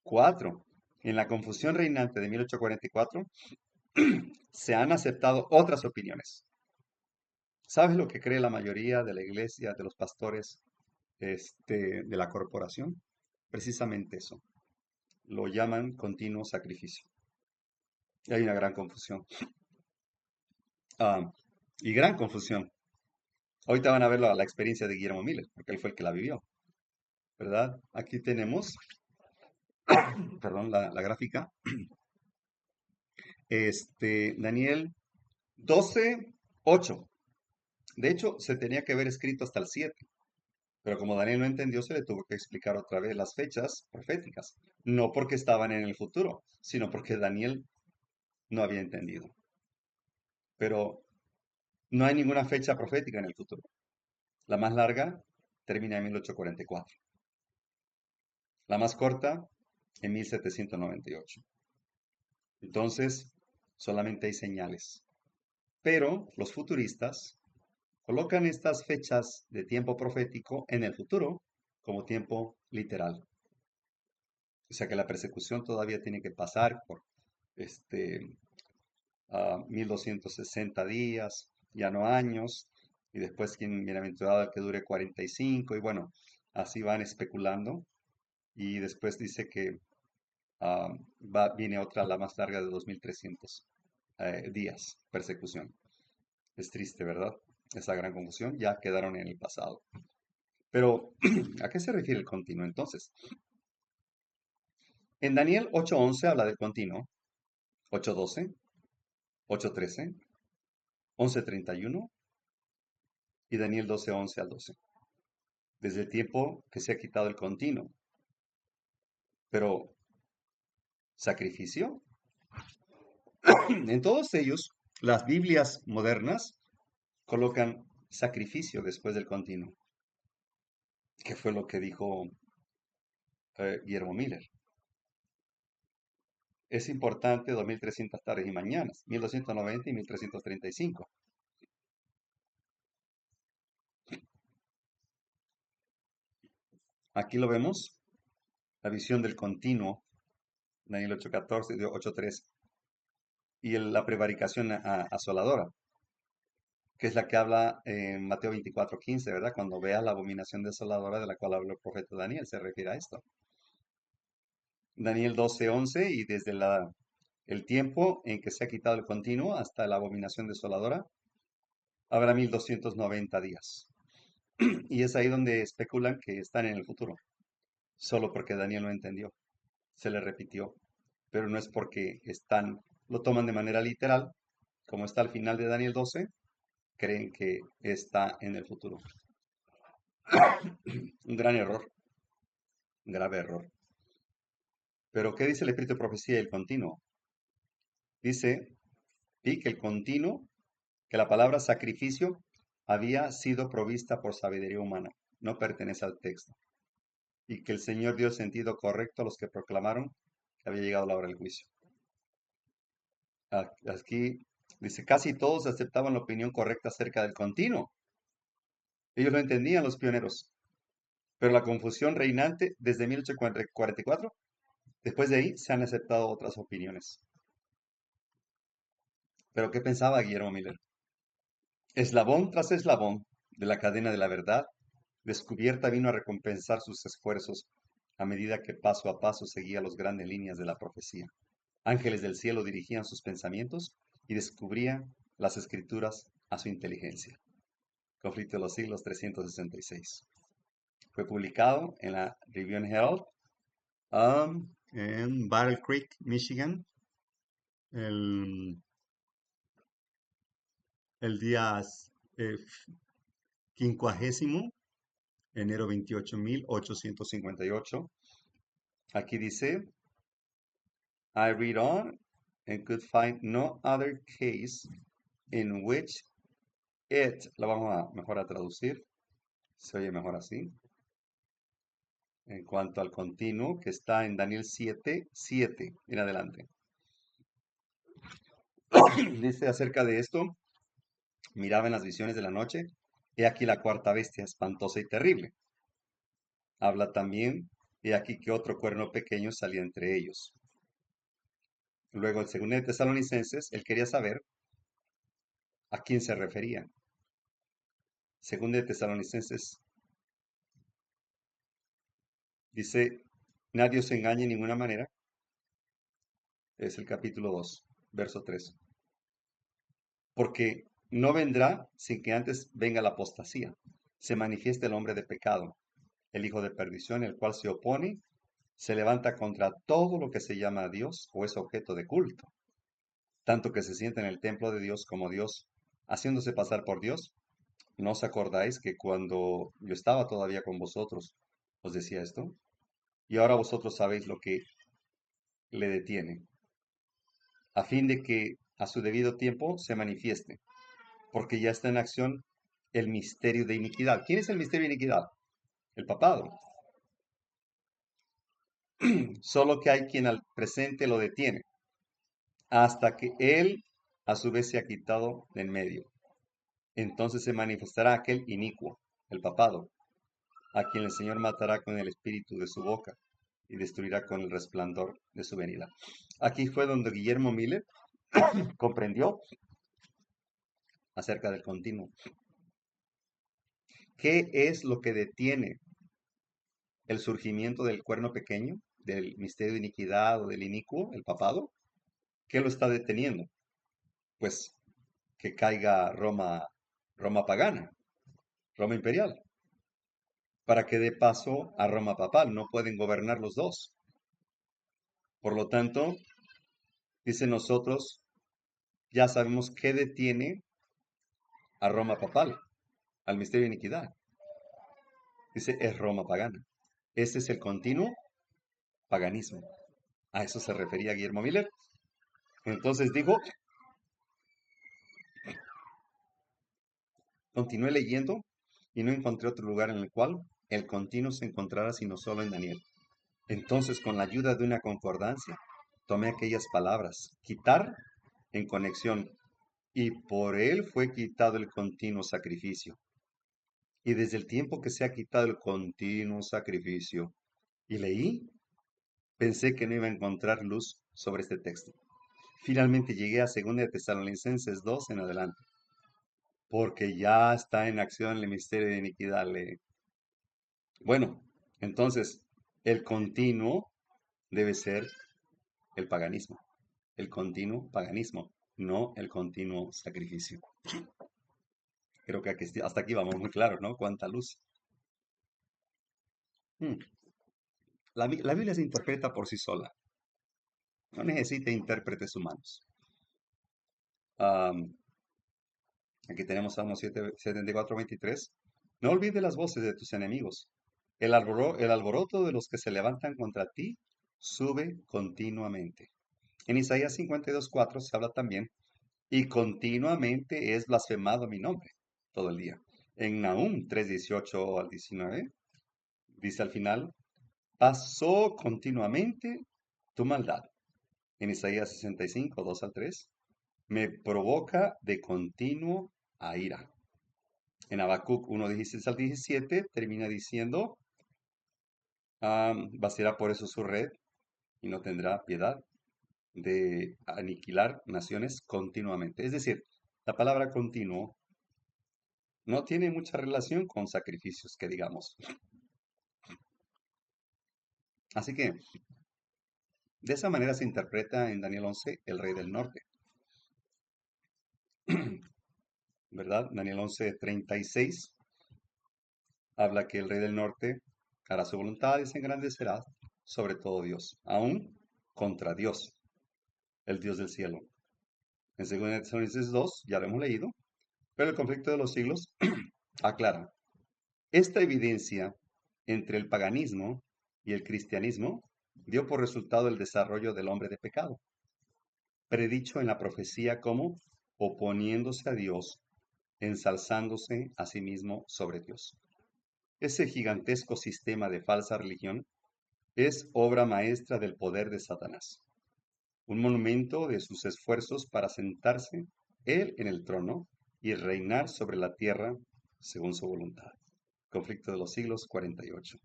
Cuatro, en la confusión reinante de 1844 se han aceptado otras opiniones. ¿Sabes lo que cree la mayoría de la iglesia, de los pastores, de la corporación? Precisamente eso. Lo llaman continuo sacrificio. Y hay una gran confusión. Y gran confusión. Ahorita van a ver la experiencia de Guillermo Miller, porque él fue el que la vivió, ¿verdad? Aquí tenemos, perdón, la gráfica. Daniel 12:8. De hecho, se tenía que haber escrito hasta el 7, pero como Daniel no entendió, se le tuvo que explicar otra vez las fechas proféticas. No porque estaban en el futuro, sino porque Daniel no había entendido. Pero no hay ninguna fecha profética en el futuro. La más larga termina en 1844. La más corta en 1798. Entonces, solamente hay señales. Pero los futuristas colocan estas fechas de tiempo profético en el futuro como tiempo literal. O sea que la persecución todavía tiene que pasar por 1260 días, ya no años, y después quien bienaventurado que dure 45, y bueno, así van especulando, y después dice que viene otra, la más larga de 2300 días, persecución. Es triste, ¿verdad? Esa gran confusión ya quedaron en el pasado. Pero, ¿a qué se refiere el continuo entonces? En Daniel 8:11 habla del continuo, 8:12, 8:13, 11:31 y Daniel 12:11 al 12. Desde el tiempo que se ha quitado el continuo. Pero, ¿sacrificio? En todos ellos, las Biblias modernas colocan sacrificio después del continuo, que fue lo que dijo Guillermo Miller. Es importante 2300 tardes y mañanas, 1290 y 1335. Aquí lo vemos, la visión del continuo, Daniel 8:14, 8:3, y la prevaricación asoladora, que es la que habla en Mateo 24:15, ¿verdad? Cuando vea la abominación desoladora de la cual habló el profeta Daniel, se refiere a esto. Daniel 12:11, y desde el tiempo en que se ha quitado el continuo hasta la abominación desoladora, habrá 1290 días. Y es ahí donde especulan que están en el futuro, solo porque Daniel no entendió, se le repitió, pero no es porque lo toman de manera literal, como está al final de Daniel 12, creen que está en el futuro. Un gran error, un grave error. Pero ¿qué dice el Espíritu de Profecía y el continuo? Dice, y que el continuo, que la palabra sacrificio había sido provista por sabiduría humana, no pertenece al texto, y que el Señor dio el sentido correcto a los que proclamaron que había llegado la hora del juicio. Aquí dice, casi todos aceptaban la opinión correcta acerca del continuo. Ellos lo entendían, los pioneros. Pero la confusión reinante desde 1844, después de ahí se han aceptado otras opiniones. ¿Pero qué pensaba Guillermo Miller? Eslabón tras eslabón de la cadena de la verdad, descubierta vino a recompensar sus esfuerzos a medida que paso a paso seguía las grandes líneas de la profecía. Ángeles del cielo dirigían sus pensamientos y descubrían las escrituras a su inteligencia. Conflicto de los siglos 366. Fue publicado en la Review and Herald en Battle Creek, Michigan, el día 50, enero 28, 1858. Aquí dice, I read on and could find no other case in which it, la vamos a mejor a traducir, se oye mejor así. En cuanto al continuo, que está en Daniel 7:7 en adelante. Dice acerca de esto, miraba en las visiones de la noche, he aquí la cuarta bestia, espantosa y terrible. Habla también, he aquí que otro cuerno pequeño salía entre ellos. Luego, el segundo de Tesalonicenses, él quería saber a quién se refería. Segundo de Tesalonicenses dice, nadie os engañe en ninguna manera. Es el capítulo 2, verso 3. Porque no vendrá sin que antes venga la apostasía, se manifieste el hombre de pecado, el hijo de perdición, el cual se opone, se levanta contra todo lo que se llama Dios o es objeto de culto, tanto que se sienta en el templo de Dios como Dios, haciéndose pasar por Dios. ¿No os acordáis que cuando yo estaba todavía con vosotros os decía esto? Y ahora vosotros sabéis lo que le detiene, a fin de que a su debido tiempo se manifieste, porque ya está en acción el misterio de iniquidad. ¿Quién es el misterio de iniquidad? El papado. Solo que hay quien al presente lo detiene, hasta que él a su vez se ha quitado de en medio. Entonces se manifestará aquel inicuo, el papado, a quien el Señor matará con el espíritu de su boca y destruirá con el resplandor de su venida. Aquí fue donde Guillermo Miller comprendió acerca del continuo. ¿Qué es lo que detiene el surgimiento del cuerno pequeño, del misterio de iniquidad o del inicuo, el papado? ¿Qué lo está deteniendo? Pues que caiga Roma pagana, Roma imperial, para que dé paso a Roma papal. No pueden gobernar los dos. Por lo tanto, dice nosotros, ya sabemos qué detiene a Roma papal, al misterio de iniquidad. Dice, es Roma pagana. Ese es el continuo paganismo. A eso se refería Guillermo Miller. Entonces digo, continué leyendo y no encontré otro lugar en el cual el continuo se encontrara sino solo en Daniel. Entonces, con la ayuda de una concordancia, tomé aquellas palabras, quitar en conexión, y por él fue quitado el continuo sacrificio. Y desde el tiempo que se ha quitado el continuo sacrificio, y leí, pensé que no iba a encontrar luz sobre este texto. Finalmente llegué a 2 de Tesalonicenses 2 en adelante, porque ya está en acción el misterio de iniquidad. Bueno, entonces, el continuo debe ser el paganismo, el continuo paganismo, no el continuo sacrificio. Creo que hasta aquí vamos muy claros, ¿no? Cuánta luz. Hmm. La Biblia se interpreta por sí sola, no necesita intérpretes humanos. Aquí tenemos Salmo 74:23. No olvides las voces de tus enemigos. El alboroto de los que se levantan contra ti sube continuamente. En Isaías 52:4 se habla también, y continuamente es blasfemado mi nombre, todo el día. En Nahum 3:18 al 19, dice al final, pasó continuamente tu maldad. En Isaías 65:2 al 3, me provoca de continuo a ira. En Habacuc 1:16 al 17 termina diciendo, vaciará por eso su red y no tendrá piedad de aniquilar naciones continuamente. Es decir, la palabra continuo no tiene mucha relación con sacrificios, que digamos. Así que, de esa manera se interpreta en Daniel 11 el rey del norte. ¿Verdad? Daniel 11:36 habla que el rey del norte hará su voluntad y se engrandecerá sobre todo Dios, aún contra Dios, el Dios del cielo. En 2 Tesalonicenses 2, ya lo hemos leído, pero el conflicto de los siglos aclara esta evidencia entre el paganismo y el cristianismo dio por resultado el desarrollo del hombre de pecado, predicho en la profecía como oponiéndose a Dios, ensalzándose a sí mismo sobre Dios. Ese gigantesco sistema de falsa religión es obra maestra del poder de Satanás, un monumento de sus esfuerzos para sentarse él en el trono y reinar sobre la tierra según su voluntad. Conflicto de los siglos 48.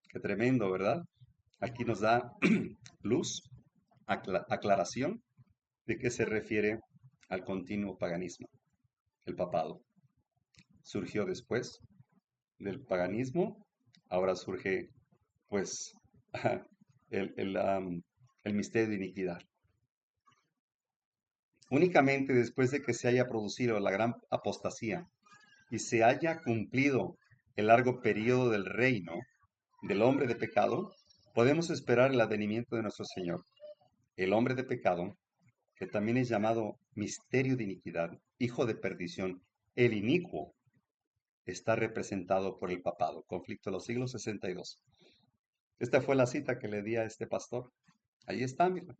Qué tremendo, ¿verdad? Aquí nos da luz, aclaración de qué se refiere al continuo paganismo. El papado surgió después del paganismo, ahora surge pues el misterio de iniquidad. Únicamente después de que se haya producido la gran apostasía y se haya cumplido el largo periodo del reino del hombre de pecado, podemos esperar el advenimiento de nuestro Señor. El hombre de pecado, que también es llamado misterio de iniquidad, hijo de perdición, el inicuo, está representado por el papado. Conflicto de los siglos 62. Esta fue la cita que le di a este pastor. Ahí está, mira.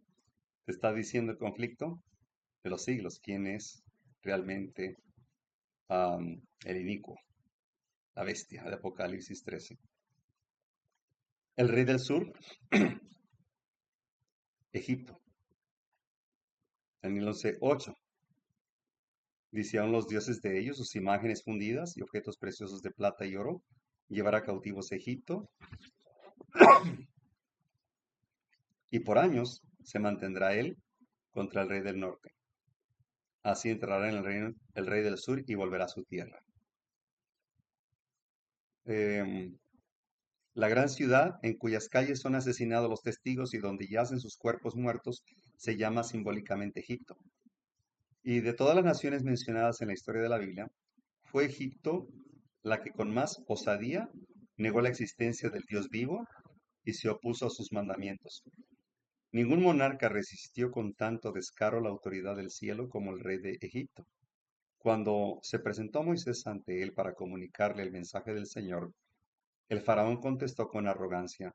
Te está diciendo el conflicto de los siglos. ¿Quién es realmente el inicuo? La bestia de Apocalipsis 13. El rey del sur, Egipto. Daniel 11:8. Dice: aún los dioses de ellos, sus imágenes fundidas y objetos preciosos de plata y oro, llevará cautivos a Egipto, y por años se mantendrá él contra el rey del norte. Así entrará en el rey del sur y volverá a su tierra. La gran ciudad en cuyas calles son asesinados los testigos y donde yacen sus cuerpos muertos se llama simbólicamente Egipto. Y de todas las naciones mencionadas en la historia de la Biblia, fue Egipto la que con más osadía negó la existencia del Dios vivo y se opuso a sus mandamientos. Ningún monarca resistió con tanto descaro la autoridad del cielo como el rey de Egipto. Cuando se presentó Moisés ante él para comunicarle el mensaje del Señor, el faraón contestó con arrogancia: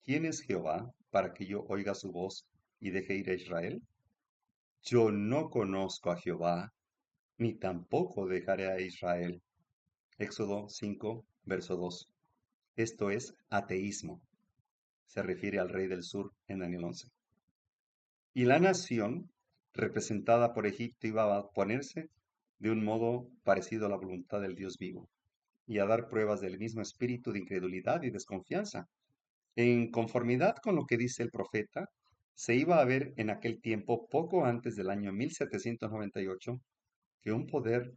¿quién es Jehová para que yo oiga su voz y deje ir a Israel? Yo no conozco a Jehová, ni tampoco dejaré a Israel. Éxodo 5, verso 2. Esto es ateísmo. Se refiere al rey del sur en Daniel 11. Y la nación, representada por Egipto, iba a ponerse de un modo parecido a la voluntad del Dios vivo y a dar pruebas del mismo espíritu de incredulidad y desconfianza. En conformidad con lo que dice el profeta, se iba a ver en aquel tiempo, poco antes del año 1798, que un poder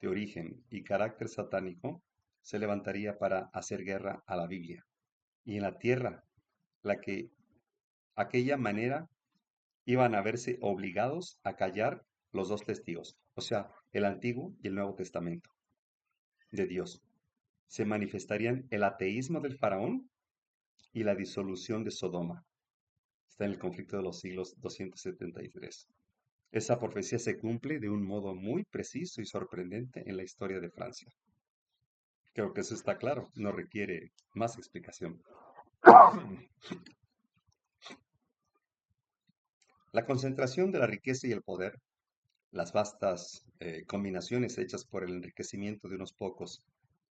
de origen y carácter satánico se levantaría para hacer guerra a la Biblia. Y en la tierra, aquella manera iban a verse obligados a callar los dos testigos, o sea, el Antiguo y el Nuevo Testamento de Dios. Se manifestarían el ateísmo del faraón y la disolución de Sodoma. Está en el conflicto de los siglos 273. Esa profecía se cumple de un modo muy preciso y sorprendente en la historia de Francia. Creo que eso está claro, no requiere más explicación. La concentración de la riqueza y el poder, las vastas combinaciones hechas por el enriquecimiento de unos pocos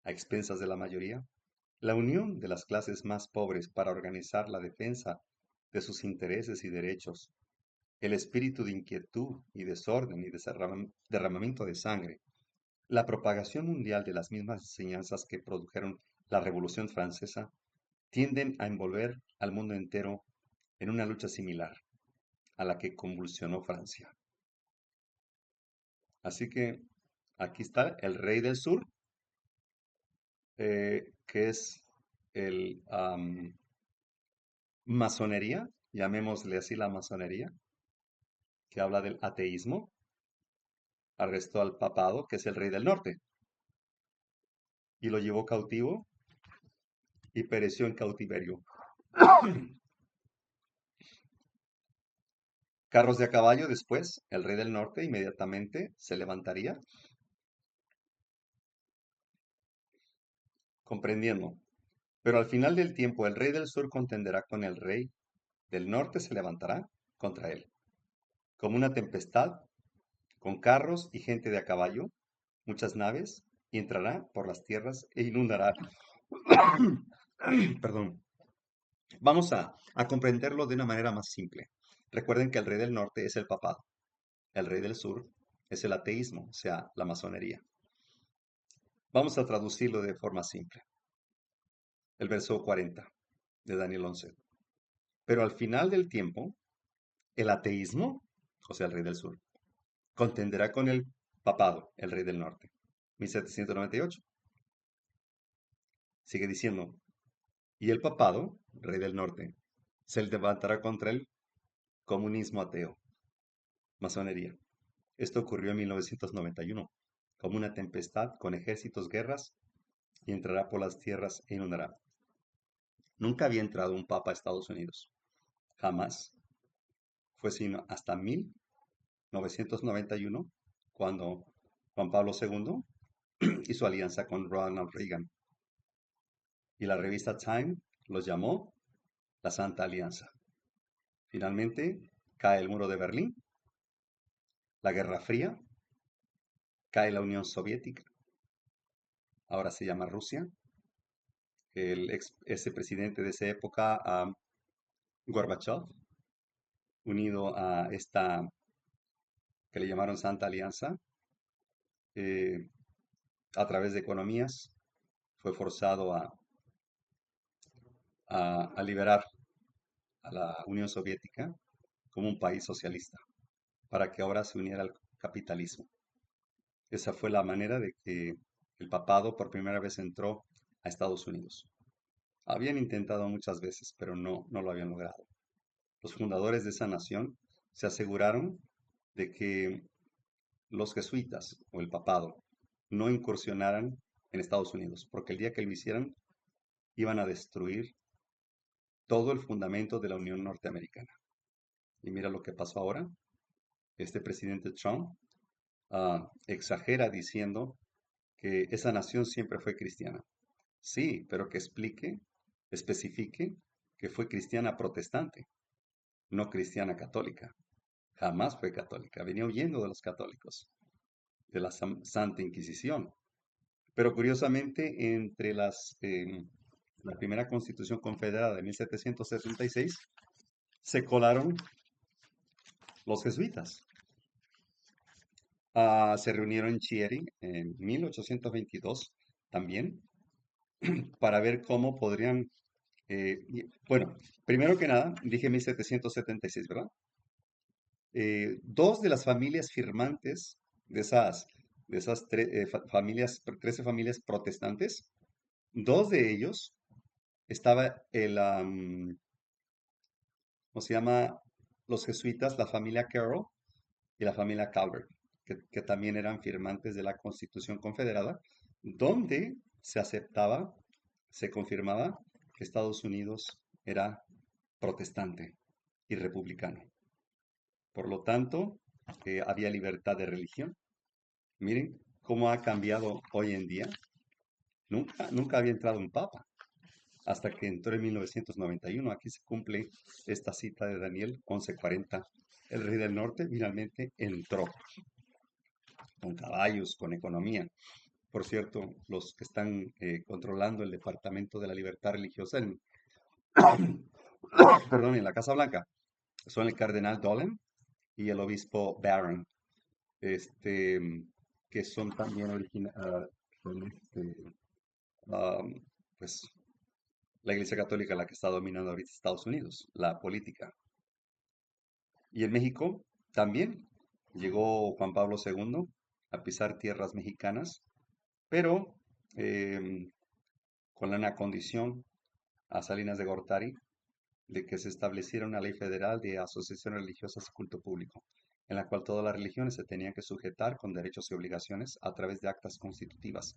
a expensas de la mayoría, la unión de las clases más pobres para organizar la defensa de sus intereses y derechos, el espíritu de inquietud y desorden y derramamiento de sangre, la propagación mundial de las mismas enseñanzas que produjeron la Revolución Francesa, tienden a envolver al mundo entero en una lucha similar a la que convulsionó Francia. Así que aquí está el rey del sur, que es el masonería, llamémosle así la masonería, que habla del ateísmo. Arrestó al papado, que es el rey del norte, y lo llevó cautivo y pereció en cautiverio. Carros de a caballo después, el rey del norte inmediatamente se levantaría, comprendiendo. Pero al final del tiempo el rey del sur contenderá con el rey del norte, se levantará contra él, como una tempestad, con carros y gente de a caballo, muchas naves, y entrará por las tierras e inundará. Perdón. Vamos a comprenderlo de una manera más simple. Recuerden que el rey del norte es el papado, el rey del sur es el ateísmo, o sea, la masonería. Vamos a traducirlo de forma simple. El verso 40 de Daniel 11. Pero al final del tiempo, el ateísmo, o sea, el rey del sur, contenderá con el papado, el rey del norte. 1798. Sigue diciendo, y el papado, rey del norte, se levantará contra el comunismo ateo, masonería. Esto ocurrió en 1991, como una tempestad con ejércitos, guerras, y entrará por las tierras e inundará. Nunca había entrado un papa a Estados Unidos, jamás. Fue sino hasta 1991, cuando Juan Pablo II hizo alianza con Ronald Reagan. Y la revista Time los llamó la Santa Alianza. Finalmente, cae el muro de Berlín, la Guerra Fría, cae la Unión Soviética, ahora se llama Rusia. Ese presidente de esa época, Gorbachev, unido a esta que le llamaron Santa Alianza, eh, a través de economías, fue forzado a liberar a la Unión Soviética como un país socialista, para que ahora se uniera al capitalismo. Esa fue la manera de que el papado por primera vez entró a Estados Unidos. Habían intentado muchas veces, pero no lo habían logrado. Los fundadores de esa nación se aseguraron de que los jesuitas o el papado no incursionaran en Estados Unidos, porque el día que lo hicieran iban a destruir todo el fundamento de la Unión Norteamericana. Y mira lo que pasó ahora. Este presidente Trump exagera diciendo que esa nación siempre fue cristiana. Sí, pero que explique, especifique que fue cristiana protestante, no cristiana católica. Jamás fue católica, venía huyendo de los católicos, de la Santa Inquisición. Pero curiosamente, entre la primera Constitución Confederada de 1776, se colaron los jesuitas. Se reunieron en Chieri en 1822 también para ver cómo podrían, bueno, primero que nada, dije 1776, ¿verdad? Dos de las familias firmantes de esas familias, 13 familias protestantes, dos de ellos estaba ¿cómo se llama? Los jesuitas, la familia Carroll y la familia Calvert, que también eran firmantes de la Constitución Confederada, donde se aceptaba, se confirmaba que Estados Unidos era protestante y republicano. Por lo tanto, había libertad de religión. Miren cómo ha cambiado hoy en día. Nunca había entrado un papa hasta que entró en 1991. Aquí se cumple esta cita de Daniel 11:40. El rey del norte finalmente entró con caballos, con economía. Por cierto, los que están controlando el Departamento de la Libertad Religiosa perdón, en la Casa Blanca son el cardenal Dolan y el obispo Barron, este, que son también um, pues, la Iglesia Católica la que está dominando ahorita Estados Unidos, la política. Y en México también llegó Juan Pablo II a pisar tierras mexicanas, pero em, con la condición a Salinas de Gortari de que se estableciera una ley federal de asociaciones religiosas y culto público, en la cual todas las religiones se tenían que sujetar con derechos y obligaciones a través de actas constitutivas,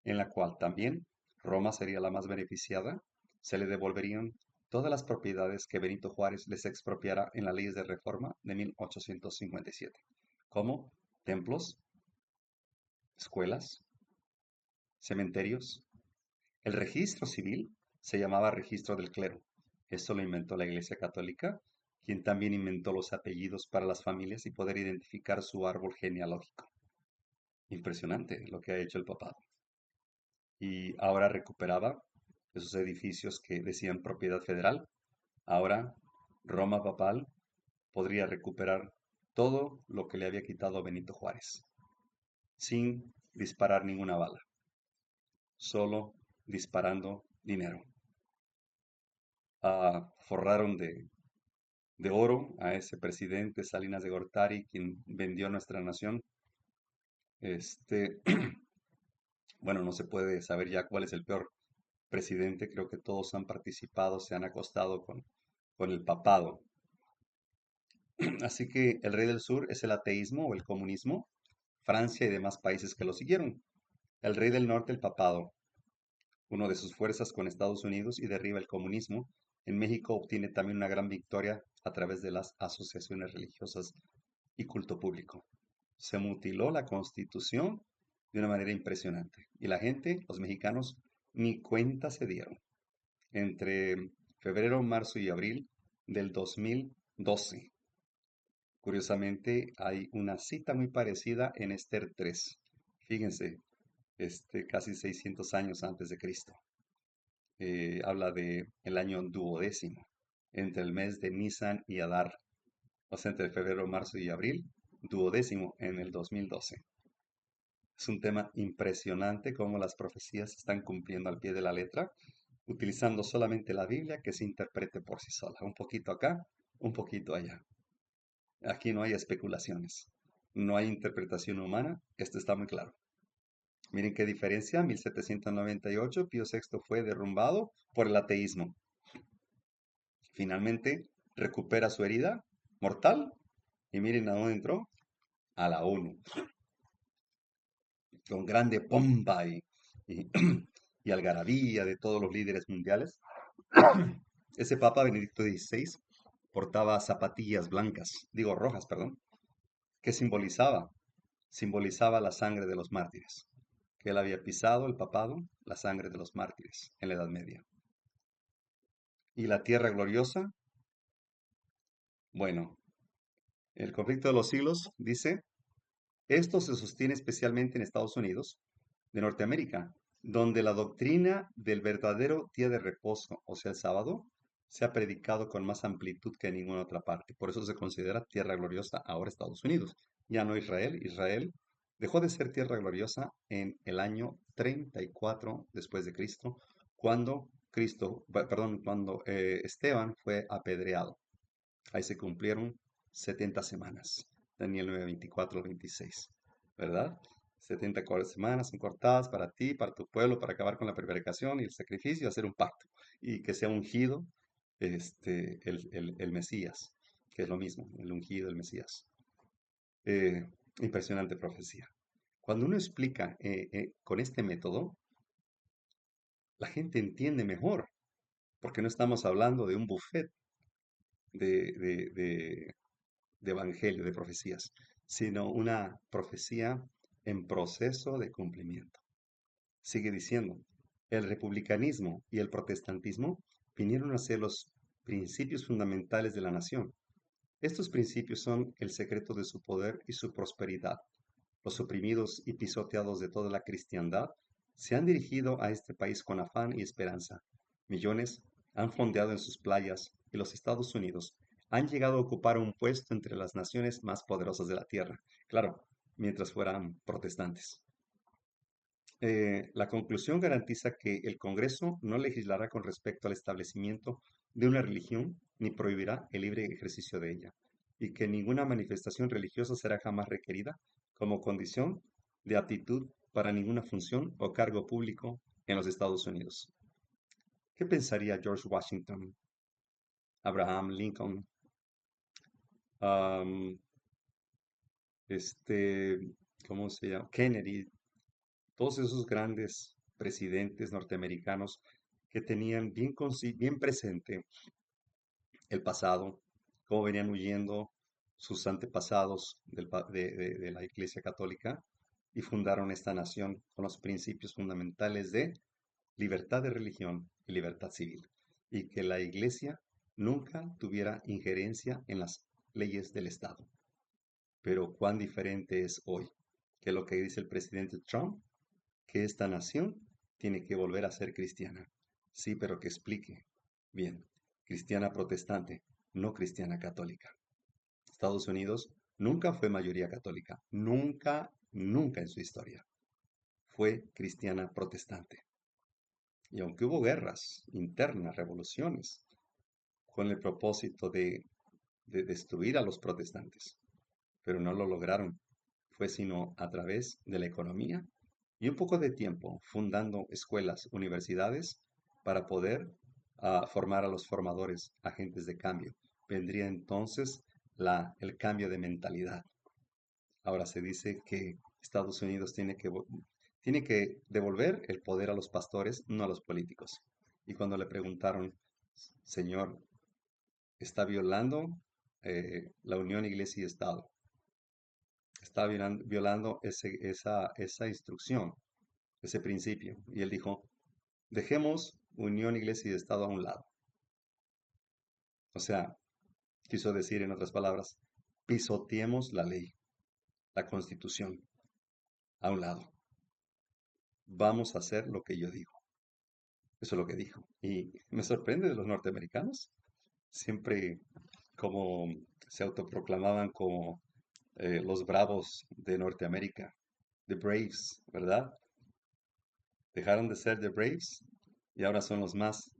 en la cual también Roma sería la más beneficiada, se le devolverían todas las propiedades que Benito Juárez les expropiara en las leyes de reforma de 1857, como templos, escuelas, cementerios, el registro civil Se llamaba registro del clero. Esto lo inventó la Iglesia Católica, quien también inventó los apellidos para las familias y poder identificar su árbol genealógico. Impresionante lo que ha hecho el papado. Y ahora recuperaba esos edificios que decían propiedad federal. Ahora Roma papal podría recuperar todo lo que le había quitado Benito Juárez, sin disparar ninguna bala, solo disparando dinero. Forraron de oro a ese presidente Salinas de Gortari, quien vendió nuestra nación. Este, bueno, no se puede saber ya cuál es el peor presidente. Creo que todos han participado, se han acostado con el papado. Así que el rey del sur es el ateísmo o el comunismo, Francia y demás países que lo siguieron. El rey del norte, el papado, uno de sus fuerzas con Estados Unidos y derriba el comunismo. En México obtiene también una gran victoria a través de las asociaciones religiosas y culto público. Se mutiló la constitución de una manera impresionante y la gente, los mexicanos, ni cuenta se dieron. Entre febrero, marzo y abril del 2012. Curiosamente, hay una cita muy parecida en Esther 3. Fíjense, casi 600 años antes de Cristo. Habla de el año duodécimo, entre el mes de Nisan y Adar, o sea, entre febrero, marzo y abril, duodécimo en el 2012. Es un tema impresionante cómo las profecías se están cumpliendo al pie de la letra, utilizando solamente la Biblia que se interprete por sí sola, un poquito acá, un poquito allá. Aquí no hay especulaciones, no hay interpretación humana, esto está muy claro. Miren qué diferencia, 1798 Pío VI fue derrumbado por el ateísmo. Finalmente recupera su herida mortal y miren a dónde entró, a la ONU, con grande pompa y, y algarabía de todos los líderes mundiales. Ese Papa Benedicto XVI portaba zapatillas blancas, digo rojas, perdón, que simbolizaba la sangre de los mártires, que él había pisado el papado, la sangre de los mártires en la Edad Media. Y la tierra gloriosa, bueno, el conflicto de los siglos dice, esto se sostiene especialmente en Estados Unidos de Norteamérica, donde la doctrina del verdadero día de reposo, o sea, el sábado, se ha predicado con más amplitud que en ninguna otra parte. Por eso se considera tierra gloriosa ahora Estados Unidos, ya no Israel. Israel dejó de ser tierra gloriosa en el año 34 después de Cristo, cuando cuando Esteban fue apedreado. Ahí se cumplieron 70 semanas. Daniel 9, 24 al 26, ¿verdad? 70 semanas son cortadas para ti, para tu pueblo, para acabar con la prevaricación y el sacrificio y hacer un pacto. Y que sea ungido el Mesías, que es lo mismo, el ungido, el Mesías. Impresionante profecía. Cuando uno explica con este método, la gente entiende mejor, porque no estamos hablando de un buffet de, de, de, de evangelio, de profecías, sino una profecía en proceso de cumplimiento. Sigue diciendo, el republicanismo y el protestantismo vinieron a ser los principios fundamentales de la nación. Estos principios son el secreto de su poder y su prosperidad. Los oprimidos y pisoteados de toda la cristiandad se han dirigido a este país con afán y esperanza. Millones han fondeado en sus playas y los Estados Unidos han llegado a ocupar un puesto entre las naciones más poderosas de la tierra. Claro, mientras fueran protestantes. La conclusión garantiza que el Congreso no legislará con respecto al establecimiento de una religión ni prohibirá el libre ejercicio de ella, y que ninguna manifestación religiosa será jamás requerida como condición de aptitud para ninguna función o cargo público en los Estados Unidos. ¿Qué pensaría George Washington, Abraham Lincoln, um, este, ¿cómo se llama? Kennedy, todos esos grandes presidentes norteamericanos que tenían bien presente el pasado, cómo venían huyendo sus antepasados de la Iglesia Católica y fundaron esta nación con los principios fundamentales de libertad de religión y libertad civil, y que la iglesia nunca tuviera injerencia en las leyes del Estado. Pero cuán diferente es hoy que lo que dice el presidente Trump, que esta nación tiene que volver a ser cristiana. Sí, pero que explique. Bien, cristiana protestante, no cristiana católica. Estados Unidos nunca fue mayoría católica, nunca, nunca en su historia. Fue cristiana protestante. Y aunque hubo guerras internas, revoluciones, con el propósito de destruir a los protestantes, pero no lo lograron, fue sino a través de la economía y un poco de tiempo fundando escuelas, universidades, para poder formar a los formadores, agentes de cambio. Vendría entonces el cambio de mentalidad. Ahora se dice que Estados Unidos tiene que devolver el poder a los pastores, no a los políticos. Y cuando le preguntaron, Señor, está violando la unión iglesia y Estado, está violando esa instrucción, ese principio. Y él dijo, dejemos unión iglesia y Estado a un lado. O sea, quiso decir en otras palabras, pisoteemos la ley, la constitución, a un lado. Vamos a hacer lo que yo digo. Eso es lo que dijo. Y me sorprende de los norteamericanos. Siempre como se autoproclamaban como los bravos de Norteamérica, the Braves, ¿verdad? Dejaron de ser the Braves y ahora son los más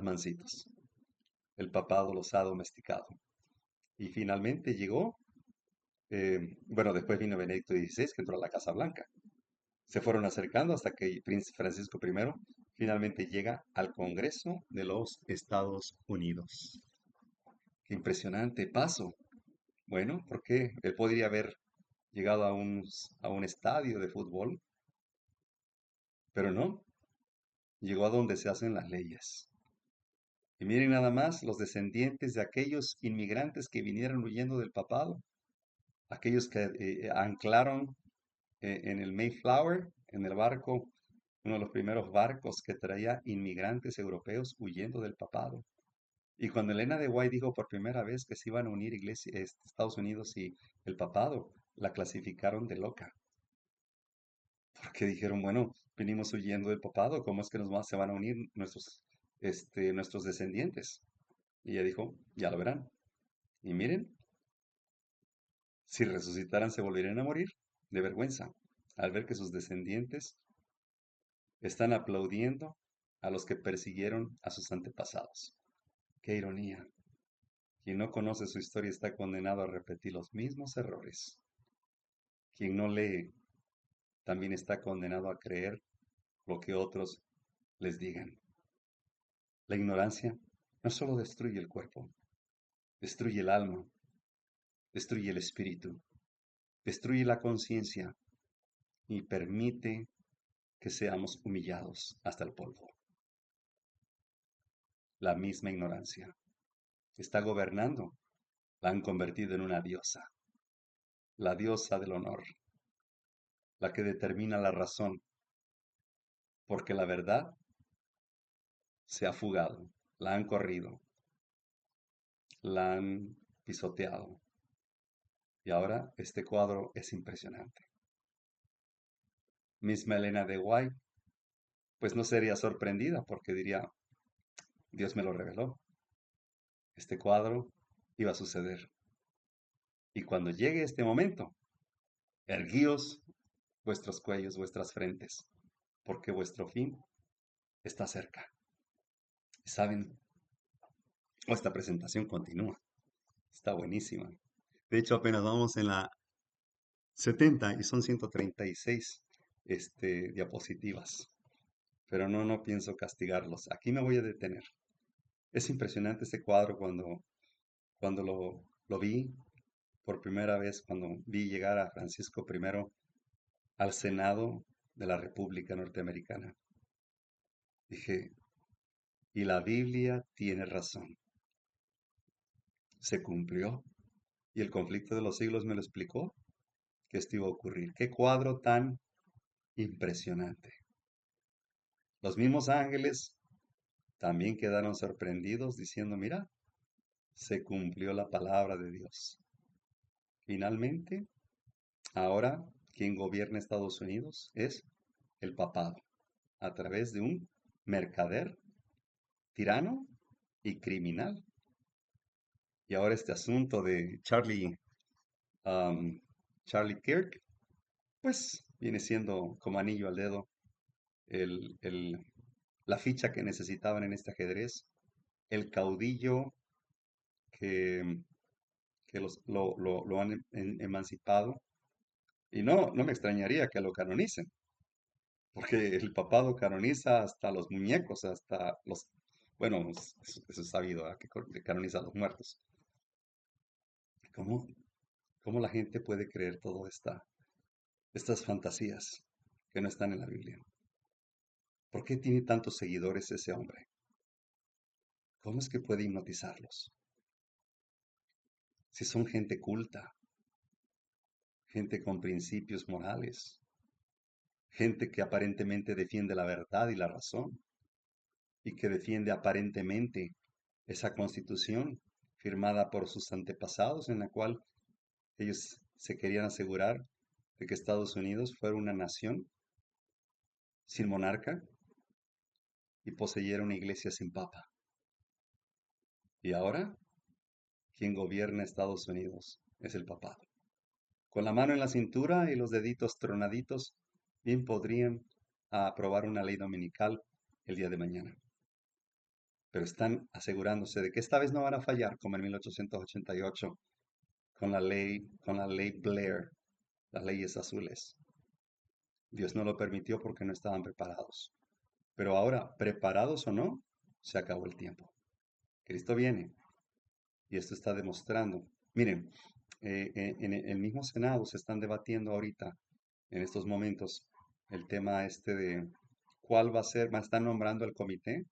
mansitos. El papado los ha domesticado. Y finalmente llegó, bueno, después vino Benedicto XVI, que entró a la Casa Blanca. Se fueron acercando hasta que el príncipe Francisco I finalmente llega al Congreso de los Estados Unidos. Qué impresionante paso. Bueno, porque él podría haber llegado a un estadio de fútbol, pero no, llegó a donde se hacen las leyes. Y miren nada más los descendientes de aquellos inmigrantes que vinieron huyendo del papado, aquellos que anclaron en el Mayflower, en el barco, uno de los primeros barcos que traía inmigrantes europeos huyendo del papado. Y cuando Elena de White dijo por primera vez que se iban a unir Estados Unidos y el papado, la clasificaron de loca. Porque dijeron, bueno, venimos huyendo del papado, ¿cómo es que se van a unir nuestros descendientes? Y ella dijo, ya lo verán. Y miren, si resucitaran se volverían a morir de vergüenza al ver que sus descendientes están aplaudiendo a los que persiguieron a sus antepasados. ¡Qué ironía! Quien no conoce su historia está condenado a repetir los mismos errores. Quien no lee también está condenado a creer lo que otros les digan. La ignorancia no solo destruye el cuerpo, destruye el alma, destruye el espíritu, destruye la conciencia y permite que seamos humillados hasta el polvo. La misma ignorancia está gobernando, la han convertido en una diosa, la diosa del honor, la que determina la razón, porque la verdad se ha fugado, la han corrido, la han pisoteado. Y ahora este cuadro es impresionante. Misma Elena de White, pues no sería sorprendida porque diría, Dios me lo reveló. Este cuadro iba a suceder. Y cuando llegue este momento, erguíos vuestros cuellos, vuestras frentes, porque vuestro fin está cerca. Y saben, esta presentación continúa. Está buenísima. De hecho, apenas vamos en la 70 y son 136 diapositivas. Pero no pienso castigarlos. Aquí me voy a detener. Es impresionante este cuadro cuando lo vi por primera vez, cuando vi llegar a Francisco I al Senado de la República Norteamericana. Dije, y la Biblia tiene razón. Se cumplió. Y el conflicto de los siglos me lo explicó que esto iba a ocurrir. Qué cuadro tan impresionante. Los mismos ángeles también quedaron sorprendidos diciendo, mira, se cumplió la palabra de Dios. Finalmente, ahora quien gobierna Estados Unidos es el papado, a través de un mercader, tirano y criminal. Y ahora este asunto de um, Charlie Kirk, pues viene siendo como anillo al dedo el, el- la ficha que necesitaban en este ajedrez, el caudillo que, que lo han emancipado. Y no me extrañaría que lo canonicen, porque el papado canoniza hasta los muñecos, hasta los, bueno, eso es sabido, ¿verdad? Que canoniza a los muertos. ¿Cómo, cómo la gente puede creer estas fantasías que no están en la Biblia? ¿Por qué tiene tantos seguidores ese hombre? ¿Cómo es que puede hipnotizarlos? Si son gente culta, gente con principios morales, gente que aparentemente defiende la verdad y la razón, y que defiende aparentemente esa constitución firmada por sus antepasados en la cual ellos se querían asegurar de que Estados Unidos fuera una nación sin monarca y poseyera una iglesia sin papa. Y ahora, quien gobierna Estados Unidos es el papado. Con la mano en la cintura y los deditos tronaditos, bien podrían aprobar una ley dominical el día de mañana. Pero están asegurándose de que esta vez no van a fallar, como en 1888, con la ley Blair, las leyes azules. Dios no lo permitió porque no estaban preparados. Pero ahora, preparados o no, se acabó el tiempo. Cristo viene y esto está demostrando. Miren, en el mismo Senado se están debatiendo ahorita, en estos momentos, el tema este de cuál va a ser, están nombrando el comité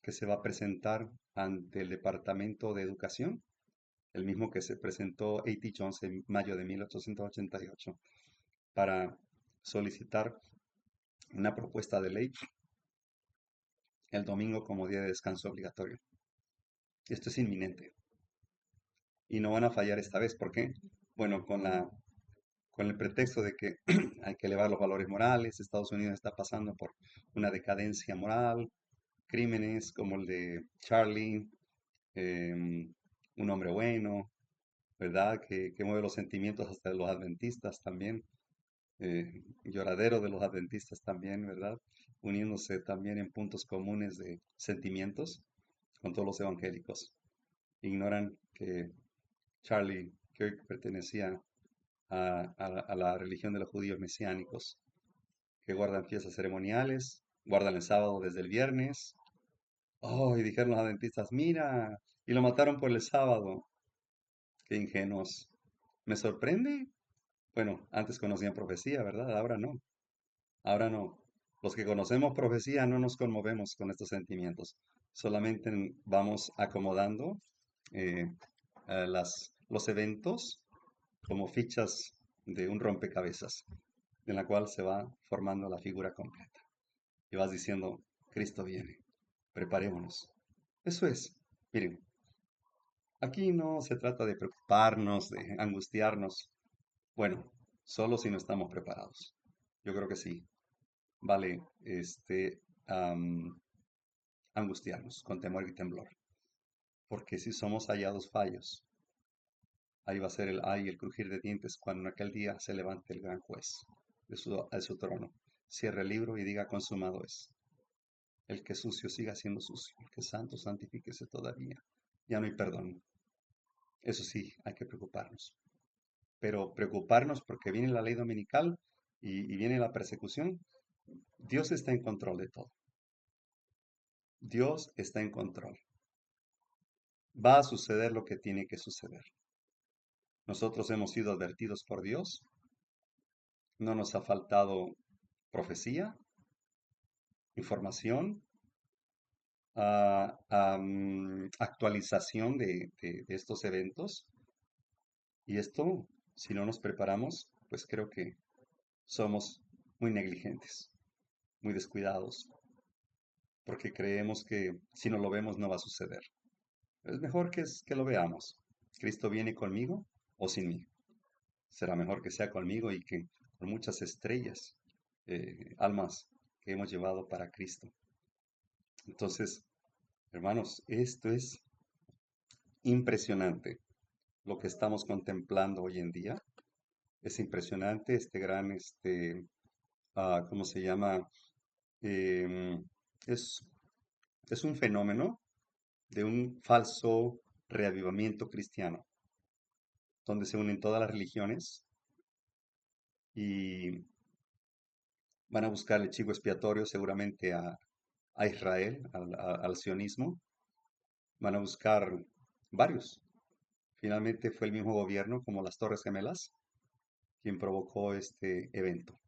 que se va a presentar ante el Departamento de Educación, el mismo que se presentó A.T. Jones en mayo de 1888, para solicitar una propuesta de ley el domingo como día de descanso obligatorio. Esto es inminente y no van a fallar esta vez. ¿Por qué? Bueno, con el pretexto de que hay que elevar los valores morales, Estados Unidos está pasando por una decadencia moral, crímenes como el de Charlie, un hombre bueno, ¿verdad? Que mueve los sentimientos hasta de los adventistas también, lloradero de los adventistas también, ¿verdad? Uniéndose también en puntos comunes de sentimientos con todos los evangélicos. Ignoran que Charlie Kirk pertenecía a la religión de los judíos mesiánicos, que guardan fiestas ceremoniales, guardan el sábado desde el viernes. Oh, y dijeron los adventistas, mira, y lo mataron por el sábado. Qué ingenuos. Me sorprende. Bueno, antes conocían profecía, ¿verdad? Ahora no. Ahora no. Los que conocemos profecía no nos conmovemos con estos sentimientos. Solamente vamos acomodando eh, los eventos como fichas de un rompecabezas, en la cual se va formando la figura completa. Y vas diciendo, Cristo viene, preparémonos. Eso es. Miren, aquí no se trata de preocuparnos, de angustiarnos. Bueno, solo si no estamos preparados. Yo creo que sí. Vale, angustiarnos con temor y temblor. Porque si somos hallados fallos, ahí va a ser el ay y el crujir de dientes cuando en aquel día se levante el gran juez de su trono, cierre el libro y diga consumado es. El que es sucio siga siendo sucio, el que es santo santifíquese todavía. Ya no hay perdón. Eso sí, hay que preocuparnos. Pero preocuparnos porque viene la ley dominical y viene la persecución. Dios está en control de todo. Dios está en control. Va a suceder lo que tiene que suceder. Nosotros hemos sido advertidos por Dios. No nos ha faltado profecía, información, actualización de estos eventos. Y esto, si no nos preparamos, pues creo que somos muy negligentes, muy descuidados. porque creemos que si no lo vemos no va a suceder. Es mejor que lo veamos. ¿Cristo viene conmigo o sin mí? Será mejor que sea conmigo y que con muchas estrellas, almas que hemos llevado para Cristo. Entonces, hermanos, esto es impresionante lo que estamos contemplando hoy en día. Es impresionante este gran, ¿cómo se llama? Em, es, es un fenómeno de un falso reavivamiento cristiano, donde se unen todas las religiones y van a buscar el chivo expiatorio seguramente a Israel, al sionismo. Van a buscar varios. Finalmente fue el mismo gobierno, como las Torres Gemelas, quien provocó este evento.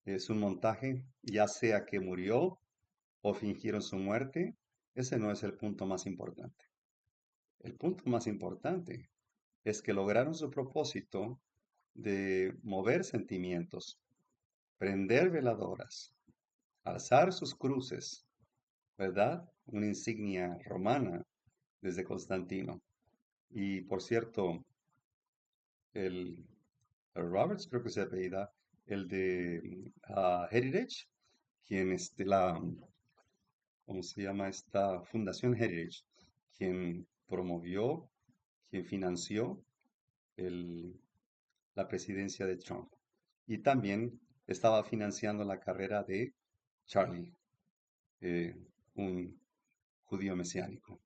Es un montaje, ya sea que murió o fingieron su muerte, ese no es el punto más importante. El punto más importante es que lograron su propósito de mover sentimientos, prender veladoras, alzar sus cruces, ¿verdad? Una insignia romana desde Constantino. Y por cierto, el, el Roberts, creo que se apellida, el de Heritage, quien ¿cómo se llama esta Fundación Heritage? Quien promovió, quien financió el, la presidencia de Trump. Y también estaba financiando la carrera de Charlie, eh, un judío mesiánico.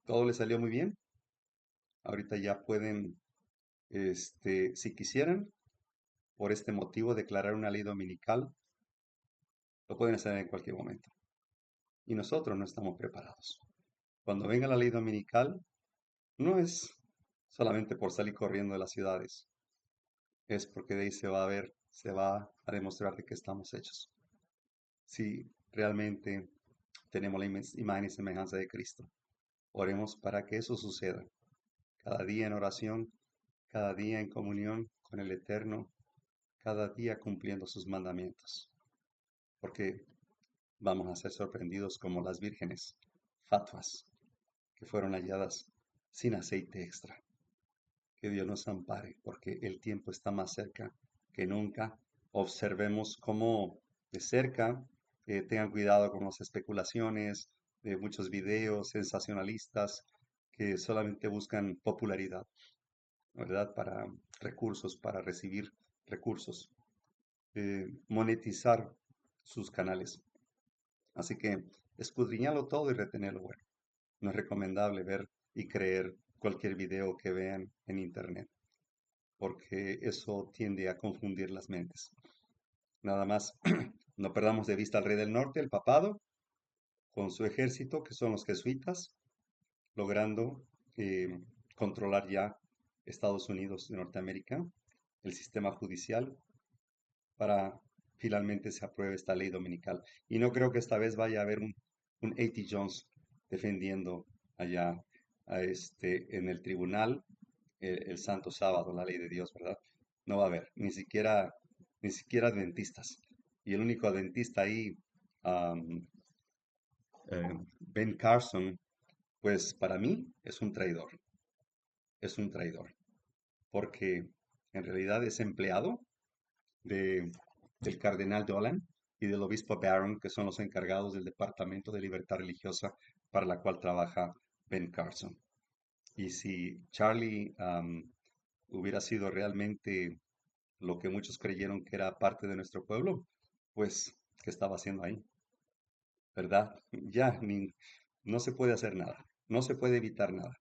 Todo le salió muy bien. Ahorita ya pueden, si quisieran, por este motivo, declarar una ley dominical. Lo pueden hacer en cualquier momento. Y nosotros no estamos preparados. Cuando venga la ley dominical, no es solamente por salir corriendo de las ciudades, es porque de ahí se va a demostrar de qué estamos hechos. Si realmente tenemos la imagen y semejanza de Cristo. Oremos para que eso suceda. Cada día en oración, cada día en comunión con el Eterno, cada día cumpliendo sus mandamientos. Porque vamos a ser sorprendidos como las vírgenes fatuas que fueron halladas sin aceite extra. Que Dios nos ampare, porque el tiempo está más cerca que nunca. Observemos cómo de cerca, tengan cuidado con las especulaciones de muchos videos sensacionalistas que solamente buscan popularidad, ¿verdad? Para recursos, para recibir recursos, monetizar sus canales. Así que escudriñalo todo y retenerlo bueno. No es recomendable ver y creer cualquier video que vean en internet, porque eso tiende a confundir las mentes. Nada más, no perdamos de vista al rey del norte, el papado, con su ejército, que son los jesuitas, logrando controlar ya Estados Unidos de Norteamérica, el sistema judicial, para finalmente se apruebe esta ley dominical. Y no creo que esta vez vaya a haber un A.T. Jones defendiendo allá en el tribunal el santo sábado, la ley de Dios, ¿verdad? No va a haber, ni siquiera adventistas. Y el único adventista ahí, am, Ben Carson, pues para mí es un traidor, porque en realidad es empleado de, del cardenal Dolan y del obispo Barron, que son los encargados del Departamento de Libertad Religiosa para la cual trabaja Ben Carson. Y si Charlie hubiera sido realmente lo que muchos creyeron que era parte de nuestro pueblo, pues, ¿qué estaba haciendo ahí? ¿Verdad? Ya no se puede hacer nada, no se puede evitar nada.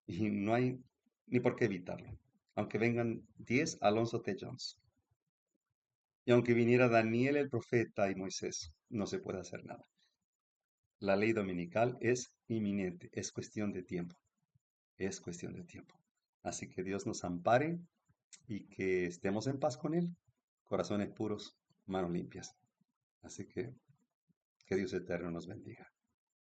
Y no hay ni por qué evitarlo. Aunque vengan 10 Alonso T. Jones. Y aunque viniera Daniel el profeta y Moisés, no se puede hacer nada. La ley dominical es inminente, es cuestión de tiempo, es cuestión de tiempo. Así que Dios nos ampare y que estemos en paz con Él, corazones puros, manos limpias. Así que Dios eterno nos bendiga.